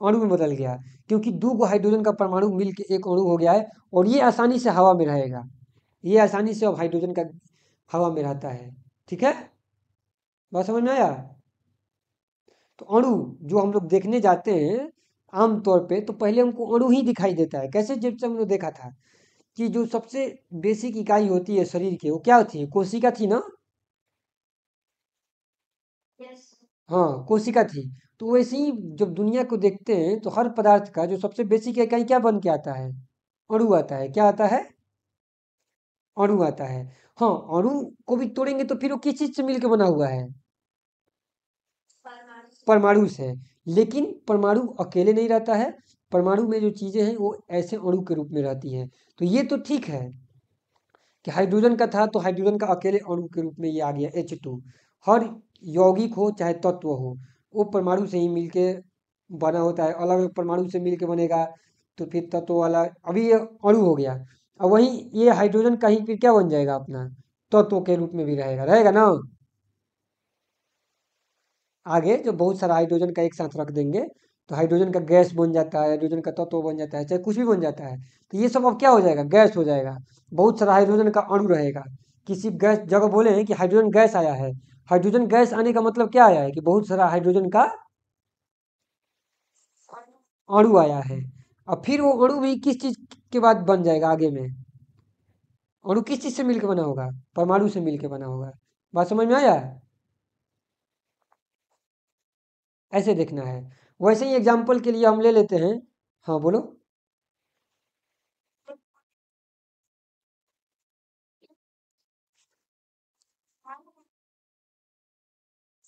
अणु में बदल गया, क्योंकि दो गो हाइड्रोजन का परमाणु मिलके एक अणु हो गया है। और ये आसानी से हवा में रहेगा। ये आसानी से अब हाइड्रोजन का हवा में रहता है। ठीक है। बात समझ में आया? तो अणु जो हम लोग देखने जाते हैं आमतौर पे, तो पहले हमको अणु ही दिखाई देता है। कैसे? जैसे हम लोग देखा था कि जो सबसे बेसिक इकाई होती है शरीर की, वो क्या थी? कोशिका थी ना। हाँ, कोशिका थी। तो वैसे ही जब दुनिया को देखते हैं तो हर पदार्थ का जो सबसे बेसिक इकाई क्या बन के आता है? अणु आता है। क्या आता है? अणु आता है। हाँ, अणु को भी तोड़ेंगे तो फिर वो किस चीज से मिलकर बना हुआ है? परमाणु से। लेकिन परमाणु अकेले नहीं रहता है। परमाणु में जो चीजें हैं वो ऐसे अणु के रूप में रहती हैं। तो ये तो ठीक है कि हाइड्रोजन का था तो हाइड्रोजन का अकेले अणु के रूप में ये आ गया H2। हर यौगिक हो चाहे तत्व हो, वो परमाणु से ही मिलके बना होता है। अलग अलग परमाणु से मिलके बनेगा तो फिर तत्व वाला, अभी ये अणु हो गया। अब वही ये हाइड्रोजन का ही फिर क्या बन जाएगा अपना? तत्व के रूप में भी रहेगा, रहेगा ना। आगे जो बहुत सारा हाइड्रोजन का एक साथ रख देंगे तो हाइड्रोजन का गैस बन जाता है, हाइड्रोजन का तत्व बन जाता है, चाहे कुछ भी बन जाता है। तो ये सब अब क्या हो जाएगा? गैस हो जाएगा। बहुत सारा हाइड्रोजन का अणु रहेगा। किसी गैस जगह बोले हैं कि हाइड्रोजन गैस आया है, हाइड्रोजन गैस आने का मतलब क्या आया है? कि बहुत सारा हाइड्रोजन का अणु आया है। अब फिर वो अणु भी किस चीज के बाद बन जाएगा आगे में? अणु किस चीज से मिलकर बना होगा? परमाणु से मिलकर बना होगा। बात समझ में आया? ऐसे देखना है। वैसे ही एग्जाम्पल के लिए हम ले लेते हैं। हाँ बोलो।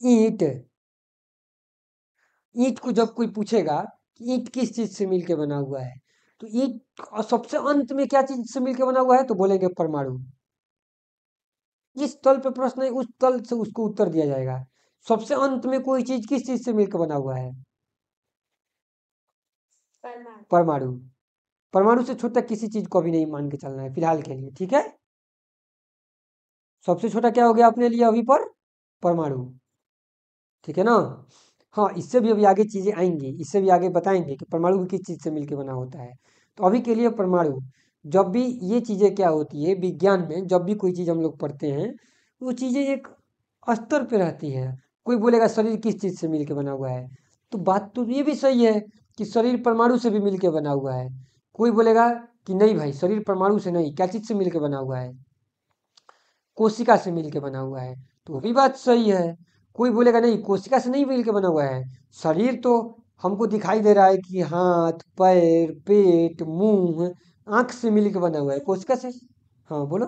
ईंट। ईंट को जब कोई पूछेगा कि ईंट किस चीज से मिलके बना हुआ है, तो ईंट सबसे अंत में क्या चीज से मिलके बना हुआ है? तो बोलेंगे परमाणु। जिस तल पे प्रश्न है उस तल से उसको उत्तर दिया जाएगा। सबसे अंत में कोई चीज किस चीज से मिलकर बना हुआ है? परमाणु। परमाणु से छोटा किसी चीज को अभी नहीं मान के चलना है फिलहाल के लिए। ठीक है। सबसे छोटा क्या हो गया अपने लिए अभी पर? परमाणु। ठीक है ना। हाँ, इससे भी अभी आगे चीज़ें आएंगी, इससे भी आगे बताएंगे कि परमाणु भी किस चीज़ से मिलकर बना होता है। तो अभी के लिए परमाणु, जब भी ये चीज़ें क्या होती है विज्ञान में, जब भी कोई चीज़ हम लोग पढ़ते हैं वो चीज़ें एक स्तर पे रहती है। कोई बोलेगा शरीर किस चीज़ से मिलकर बना हुआ है, तो बात तो ये भी सही है कि शरीर परमाणु से भी मिलकर बना हुआ है। कोई बोलेगा कि नहीं भाई, शरीर परमाणु से नहीं, क्या चीज़ से मिलकर बना हुआ है, कोशिका से मिलके बना हुआ है, तो वो भी बात सही है। कोई बोलेगा नहीं, कोशिका से नहीं मिलके बना हुआ है, शरीर तो हमको दिखाई दे रहा है कि हाथ पैर पेट मुंह आंख से मिलके बना हुआ है, कोशिका से। हाँ बोलो।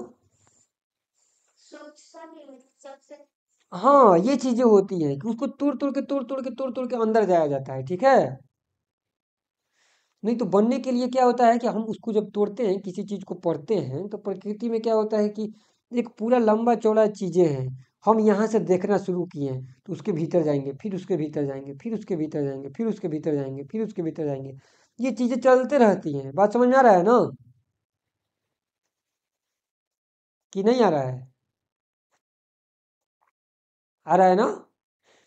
हाँ, ये चीजें होती हैं कि उसको तोड़ तोड़ के अंदर जाया जाता है, ठीक है। नहीं तो बनने के लिए क्या होता है कि हम उसको जब तोड़ते हैं, किसी चीज को पढ़ते हैं, तो प्रकृति में क्या होता है कि एक पूरा लंबा चौड़ा चीजें हैं। हम यहाँ से देखना शुरू किए हैं, तो उसके भीतर जाएंगे, फिर उसके भीतर जाएंगे, फिर उसके भीतर जाएंगे, फिर उसके भीतर जाएंगे, फिर उसके भीतर जाएंगे। ये चीजें चलते रहती हैं। बात समझ में आ रहा है ना, कि नहीं आ रहा है? आ रहा है ना।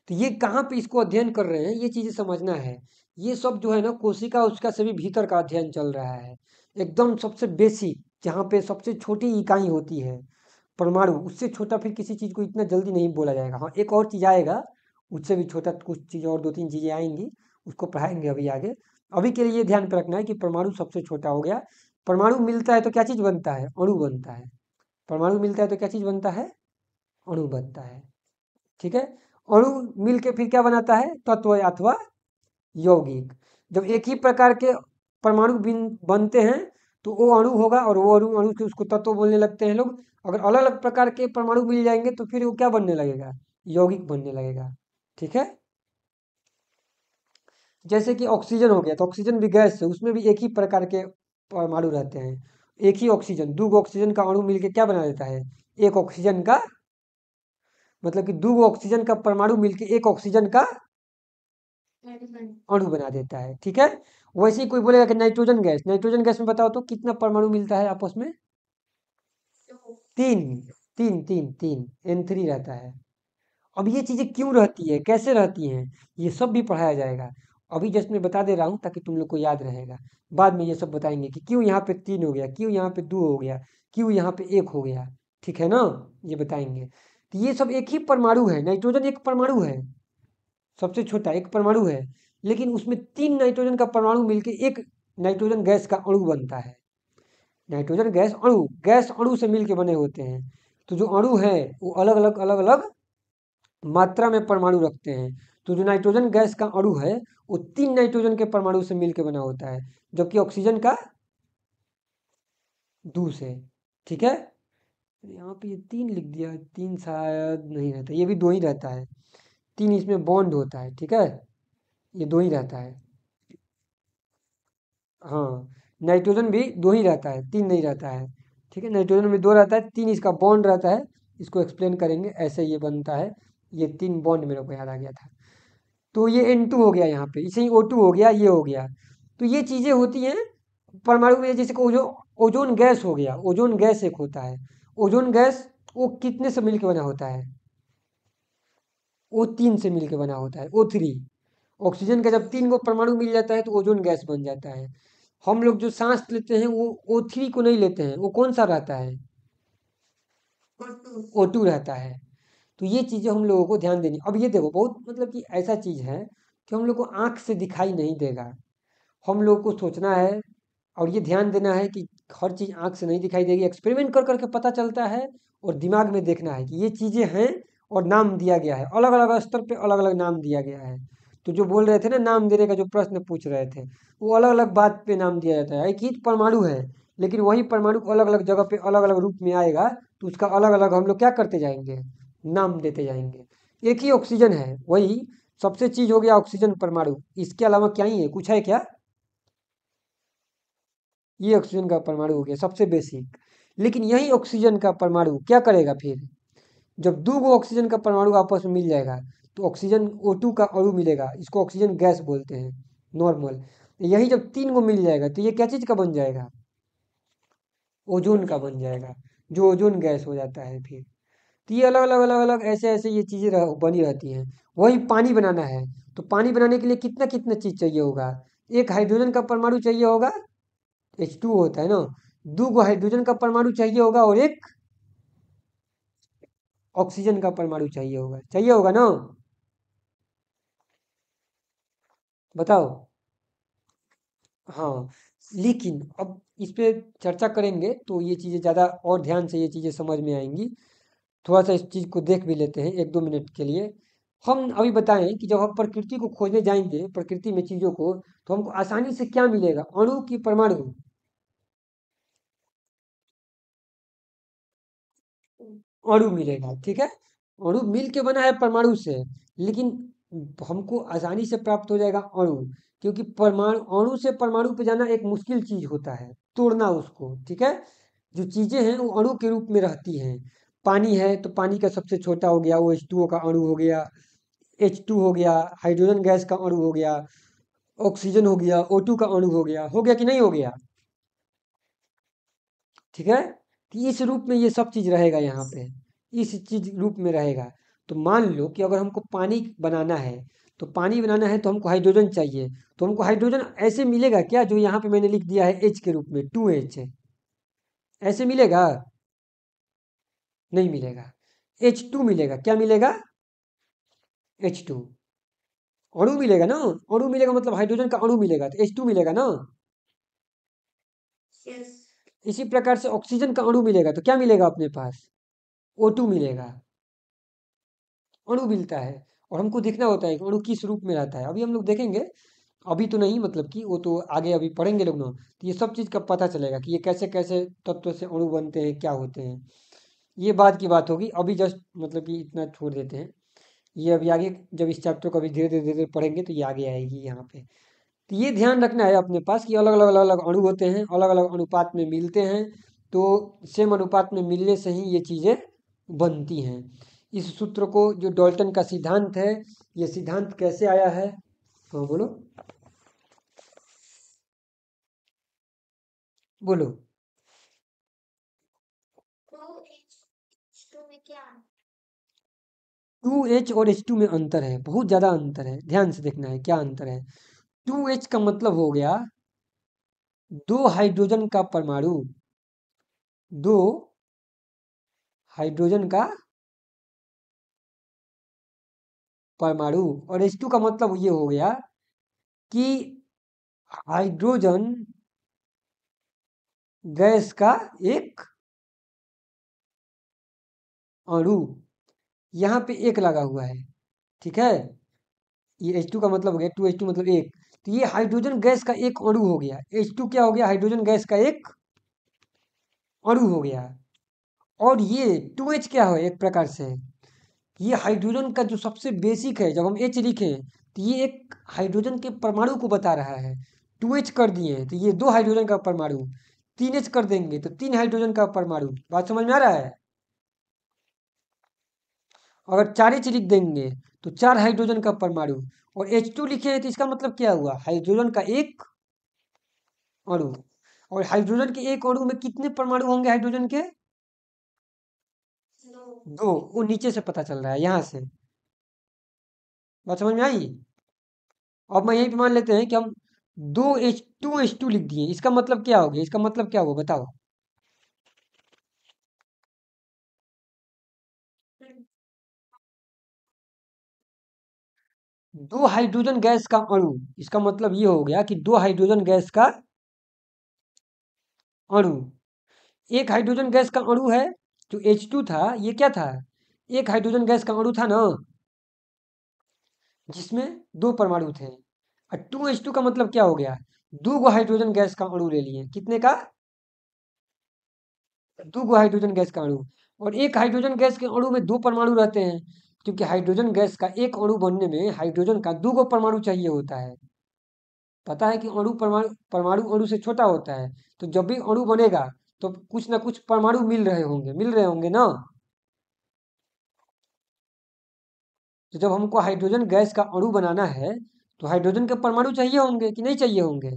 तो ये कहाँ पे इसको अध्ययन कर रहे हैं, ये चीजें समझना है। ये सब जो है ना कोशिका उसका सभी भीतर का अध्ययन चल रहा है, एकदम सबसे बेसिक, जहाँ पे सबसे छोटी इकाई होती है परमाणु, उससे छोटा फिर किसी चीज को इतना जल्दी नहीं बोला जाएगा। हाँ, एक और चीज आएगा, उससे भी छोटा कुछ चीज और दो तीन चीजें आएंगी, उसको पढ़ाएंगे अभी आगे। अभी के लिए ये ध्यान पे रखना है कि परमाणु सबसे छोटा हो गया। परमाणु मिलता है तो क्या चीज बनता है, अणु बनता है। परमाणु मिलता है तो क्या चीज बनता है, अणु बनता है, ठीक है। अणु मिलके फिर क्या बनाता है, तत्व अथवा यौगिक। जब एक ही प्रकार के परमाणु बनते हैं तो वो अणु होगा, और वो अणु अणु के उसको तत्व बोलने लगते हैं लोग। अगर अलग अलग प्रकार के परमाणु मिल जाएंगे तो फिर वो क्या बनने लगेगा, यौगिक बनने लगेगा, ठीक है। जैसे कि ऑक्सीजन हो गया, तो ऑक्सीजन भी गैस है, उसमें भी एक ही प्रकार के परमाणु रहते हैं। एक ही ऑक्सीजन, दो ऑक्सीजन का अणु मिलके क्या बना देता है, एक ऑक्सीजन का, मतलब कि दो ऑक्सीजन का परमाणु मिलके एक ऑक्सीजन का अणु बना देता है, ठीक है। वैसे ही कोई बोलेगा कि नाइट्रोजन गैस, नाइट्रोजन गैस में बताओ तो कितना परमाणु मिलता है आपस में, तीन। तीन N3 रहता है। अब ये चीजें क्यों रहती है, कैसे रहती हैं, ये सब भी पढ़ाया जाएगा। अभी जस्ट मैं बता दे रहा हूँ ताकि तुम लोग को याद रहेगा। बाद में ये सब बताएंगे कि क्यों यहाँ पे तीन हो गया, क्यों यहाँ पे दो हो गया, क्यों यहाँ पे एक हो गया, ठीक है ना। ये बताएंगे। तो ये सब एक ही परमाणु है, नाइट्रोजन एक परमाणु है, सबसे छोटा एक परमाणु है। लेकिन उसमें तीन नाइट्रोजन का परमाणु मिलके एक नाइट्रोजन गैस का अणु बनता है। नाइट्रोजन गैस अणु, गैस अणु से मिलके बने होते हैं। तो जो अणु है वो अलग अलग मात्रा में परमाणु रखते हैं। तो जो नाइट्रोजन गैस का अणु है वो तीन नाइट्रोजन के परमाणु से मिलकर बना होता है, जबकि ऑक्सीजन का दो से, ठीक है। यहाँ पे ये तीन लिख दिया, तीन शायद नहीं रहता, ये भी दो ही रहता है। तीन इसमें बॉन्ड होता है, ठीक है, ये दो ही रहता है। हाँ, नाइट्रोजन भी दो ही रहता है, तीन नहीं रहता है, ठीक है। नाइट्रोजन में दो रहता है, तीन इसका बॉन्ड रहता है। इसको एक्सप्लेन करेंगे, ऐसे ये बनता है। ये तीन बॉन्ड मेरे को याद आ गया था। तो ये N2 हो गया, यहाँ पे इसे ही O2 हो गया, ये हो गया। तो ये चीजें होती हैं परमाणु में। जैसे कि ओजोन गैस हो गया, ओजोन गैस एक होता है। ओजोन गैस वो कितने से मिलकर बना होता है, O3 से मिलकर बना होता है, O3। ऑक्सीजन का जब तीन गो परमाणु मिल जाता है तो ओजोन गैस बन जाता है। हम लोग जो सांस लेते हैं वो O3 को नहीं लेते हैं, वो कौन सा रहता है, O2 रहता है। तो ये चीजें हम लोगों को ध्यान देनी। अब ये देखो, बहुत मतलब कि ऐसा चीज है कि हम लोग को आंख से दिखाई नहीं देगा। हम लोग को सोचना है और ये ध्यान देना है कि हर चीज आंख से नहीं दिखाई देगी, एक्सपेरिमेंट कर करके पता चलता है। और दिमाग में देखना है कि ये चीजें हैं, और नाम दिया गया है, अलग अलग स्तर पे अलग अलग नाम दिया गया है। तो जो बोल रहे थे ना नाम देने का, जो प्रश्न पूछ रहे थे, वो अलग अलग बात पे नाम दिया जाता है। एक ही परमाणु है, लेकिन वही परमाणु अलग अलग जगह पे अलग अलग रूप में आएगा, तो उसका अलग अलग हम लोग क्या करते जाएंगे, नाम देते जाएंगे। एक ही ऑक्सीजन है, वही सबसे चीज हो गया ऑक्सीजन परमाणु। इसके अलावा क्या ही है, कुछ है क्या, ये ऑक्सीजन का परमाणु हो गया सबसे बेसिक। लेकिन यही ऑक्सीजन का परमाणु क्या करेगा फिर, जब दो गो ऑक्सीजन का परमाणु आपस में मिल जाएगा तो ऑक्सीजन O2 का अणु मिलेगा, इसको ऑक्सीजन गैस बोलते हैं, नॉर्मल। यही जब तीन गो मिल जाएगा तो ये क्या चीज का बन जाएगा, ओजोन का बन जाएगा, जो ओजोन गैस हो जाता है फिर। तो ये अलग अलग अलग अलग ऐसे ऐसे ये चीज़ें बनी रहती हैं। वही पानी बनाना है तो पानी बनाने के लिए कितना कितना चीज़ चाहिए होगा। एक हाइड्रोजन का परमाणु चाहिए होगा, H2 होता है ना। दो गो हाइड्रोजन का परमाणु चाहिए होगा और एक ऑक्सीजन का परमाणु चाहिए होगा ना। बताओ। हाँ, लेकिन अब इस पे चर्चा करेंगे तो ये चीज़ें ज़्यादा और ध्यान से ये चीज़ें समझ में आएंगी। थोड़ा सा इस चीज़ को देख भी लेते हैं 1-2 मिनट के लिए। हम अभी बताएं कि जब हम प्रकृति को खोजने जाएंगे, प्रकृति में चीज़ों को, तो हमको आसानी से क्या मिलेगा, अणु की परमाणु। अणु मिलेगा, ठीक है। अणु मिल के बना है परमाणु से, लेकिन हमको आसानी से प्राप्त हो जाएगा अणु, क्योंकि परमाणु, अणु से परमाणु पे जाना एक मुश्किल चीज होता है, तोड़ना उसको, ठीक है। जो चीजें हैं वो अणु के रूप में रहती हैं। पानी है तो पानी का सबसे छोटा हो गया वो H2O का अणु हो गया, H2 हो गया, हाइड्रोजन गैस का अणु हो गया, ऑक्सीजन हो गया, O2 का अणु हो गया कि नहीं हो गया, ठीक है। कि इस रूप में ये सब चीज रहेगा यहाँ पे, इस चीज रूप में रहेगा। तो मान लो कि अगर हमको पानी बनाना है, तो पानी बनाना है तो हमको हाइड्रोजन चाहिए। तो हमको हाइड्रोजन ऐसे मिलेगा क्या, जो यहाँ पे मैंने लिख दिया है H के रूप में, 2H है, ऐसे मिलेगा? नहीं मिलेगा। H2 मिलेगा, क्या मिलेगा? H2 अणु मिलेगा ना। अणु मिलेगा मतलब हाइड्रोजन का अणु मिलेगा तो H2 मिलेगा ना। इसी प्रकार से ऑक्सीजन का अणु मिलेगा तो क्या मिलेगा अपने पास, O2 मिलेगा, अणु मिलता है। और हमको देखना होता है कि अणु किस रूप में रहता है, अभी हम लोग देखेंगे। अभी तो नहीं, मतलब कि वो तो आगे अभी पढ़ेंगे लोग ना, तो ये सब चीज़ का पता चलेगा कि ये कैसे कैसे तत्व से अणु बनते हैं, क्या होते हैं। ये बाद की बात होगी, अभी जस्ट मतलब कि इतना छोड़ देते हैं। ये अभी आगे जब इस चैप्टर को अभी धीरे धीरे धीरे पढ़ेंगे तो ये आगे आएगी यहाँ पे। तो ये ध्यान रखना है अपने पास कि अलग अलग अलग अलग अणु होते हैं, अलग अलग अनुपात में मिलते हैं। तो सेम अनुपात में मिलने से ही ये चीज़ें बनती हैं। इस सूत्र को, जो डाल्टन का सिद्धांत है, ये सिद्धांत कैसे आया है। हाँ बोलो, बोलो। 2H और H2 में अंतर है, बहुत ज़्यादा अंतर है, ध्यान से देखना है क्या अंतर है। 2H का मतलब हो गया दो हाइड्रोजन का परमाणु, दो हाइड्रोजन का परमाणु। और H2 का मतलब ये हो गया कि हाइड्रोजन गैस का एक अणु, यहाँ पे एक लगा हुआ है, ठीक है। ये H2 का मतलब हो गया, 2H2 मतलब एक। तो ये हाइड्रोजन गैस का एक अणु हो गया, H2 क्या हो गया, हाइड्रोजन गैस का एक अणु हो गया। और ये 2H क्या है, एक प्रकार से ये हाइड्रोजन का जो सबसे बेसिक है, जब हम H लिखें तो ये एक हाइड्रोजन के परमाणु को बता रहा है। 2H कर दिए तो ये दो हाइड्रोजन का परमाणु, 3H कर देंगे तो तीन हाइड्रोजन का परमाणु। बात समझ में आ रहा है। अगर 4H लिख देंगे तो चार हाइड्रोजन का परमाणु। और H2 लिखे हैं तो इसका मतलब क्या हुआ, हाइड्रोजन का एक अणु। और हाइड्रोजन के एक अणु में कितने परमाणु होंगे हाइड्रोजन के, दो। वो नीचे से पता चल रहा है, यहाँ से। बात समझ में आई। अब मैं यहीं पे मान लेते हैं कि हम 2H2 लिख दिए, इसका मतलब क्या हो गया, इसका मतलब क्या हुआ बताओ। दो हाइड्रोजन गैस का अणु, इसका मतलब ये हो गया कि दो हाइड्रोजन गैस का अणु। एक हाइड्रोजन गैस का अणु है, जो H2 था, ये क्या था, एक हाइड्रोजन गैस का अणु था ना, जिसमें दो परमाणु थे। और 2H2 का मतलब क्या हो गया, दो गो हाइड्रोजन गैस का अणु ले लिए, कितने का, दो गो हाइड्रोजन गैस का अणु। और एक हाइड्रोजन गैस के अणु में दो परमाणु रहते हैं, क्योंकि हाइड्रोजन गैस का एक अणु बनने में हाइड्रोजन का दो गो परमाणु चाहिए होता है। पता है कि अणु परमाणु, परमाणु अणु से छोटा होता है। तो जब भी अणु बनेगा तो कुछ ना कुछ परमाणु मिल रहे होंगे ना। तो जब हमको हाइड्रोजन गैस का अणु बनाना है तो हाइड्रोजन के परमाणु चाहिए होंगे कि नहीं चाहिए होंगे,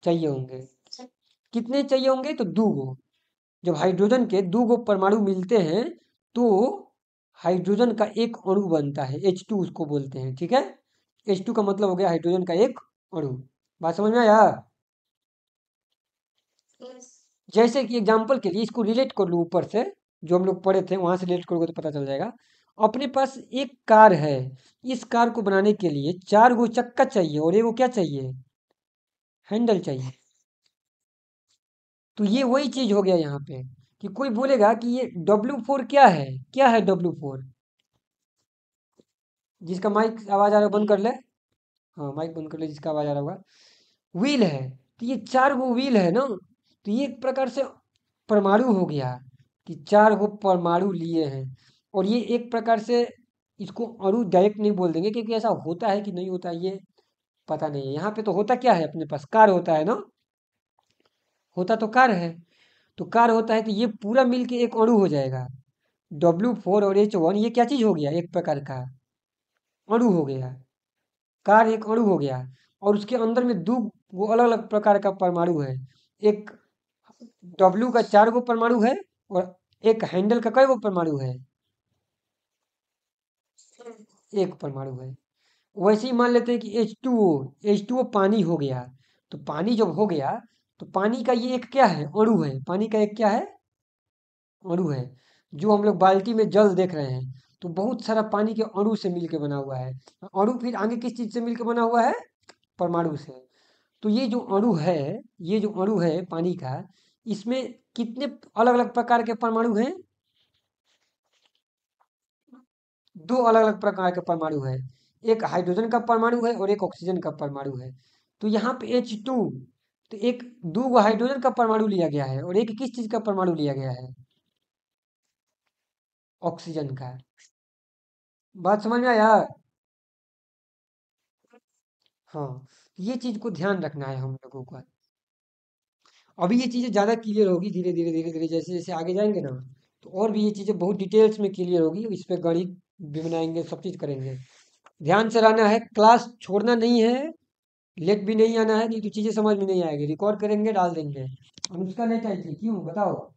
चाहिए होंगे। कितने चाहिए होंगे, तो दो गो। जब हाइड्रोजन के दो गो परमाणु मिलते हैं तो हाइड्रोजन का एक अणु बनता है, H2 उसको बोलते हैं, ठीक है। H2 का मतलब हो गया हाइड्रोजन का एक अणु। बात समझ में आया? जैसे कि एग्जाम्पल के लिए इसको रिलेट कर लूँ ऊपर से, जो हम लोग पढ़े थे वहां से रिलेट करोगे तो पता चल जाएगा। अपने पास एक कार है, इस कार को बनाने के लिए 4 गो चक्का चाहिए और एगो क्या चाहिए, हैंडल चाहिए। तो ये वही चीज हो गया यहाँ पे, कि कोई बोलेगा कि ये W4 क्या है, क्या है W4? जिसका माइक आवाज आ रहा है बंद कर ले। हाँ माइक बंद कर ले, जिसका आवाज आ रहा होगा। व्हील है। तो ये 4 गो व्हील है ना, तो ये एक प्रकार से परमाणु हो गया, कि 4 गो परमाणु लिए हैं। और ये एक प्रकार से इसको अणु डायरेक्ट नहीं बोल देंगे, क्योंकि ऐसा होता है कि नहीं होता ये पता नहीं है। यहाँ पे तो होता क्या है, अपने पास कार होता है ना, होता तो कार है। तो कार होता है तो ये पूरा मिलके एक अणु हो जाएगा। W4 और H1 ये क्या चीज हो गया, एक प्रकार का अणु हो गया। कार एक अणु हो गया, और उसके अंदर में दो वो अलग अलग प्रकार का परमाणु है। एक W का 4 गो परमाणु है, और एक हैंडल का कई गो परमाणु है, एक परमाणु है। वैसे ही मान लेते हैं कि H2O पानी हो गया। तो पानी जब हो गया, तो पानी का ये एक क्या है, अणु है। पानी का एक क्या है, अणु है। जो हम लोग बाल्टी में जल देख रहे हैं, तो बहुत सारा पानी के अणु से मिलके बना हुआ है। अणु फिर आगे किस चीज से मिलके बना हुआ है, परमाणु से। तो ये जो अणु है, ये जो अणु है पानी का, इसमें कितने अलग अलग प्रकार के परमाणु हैं, 2 अलग अलग प्रकार के परमाणु है। एक हाइड्रोजन का परमाणु है और एक ऑक्सीजन का परमाणु है। तो यहाँ पे H2, तो एक 2 गो हाइड्रोजन का परमाणु लिया गया है, और एक किस चीज का परमाणु लिया गया है, ऑक्सीजन का। बात समझ में आया? हाँ, ये चीज को ध्यान रखना है हम लोगों को। अभी ये चीजें ज्यादा क्लियर होगी, धीरे धीरे धीरे धीरे जैसे जैसे आगे जाएंगे ना, तो और भी ये चीजें बहुत डिटेल्स में क्लियर होगी। इस पे गणित भी बनाएंगे, सब चीज करेंगे। ध्यान से रहना है, क्लास छोड़ना नहीं है, लेट भी नहीं आना है, नहीं तो चीजें समझ में नहीं आएगी। रिकॉर्ड करेंगे, डाल देंगे। अनुष्का लेट आई थी, क्यों बताओ?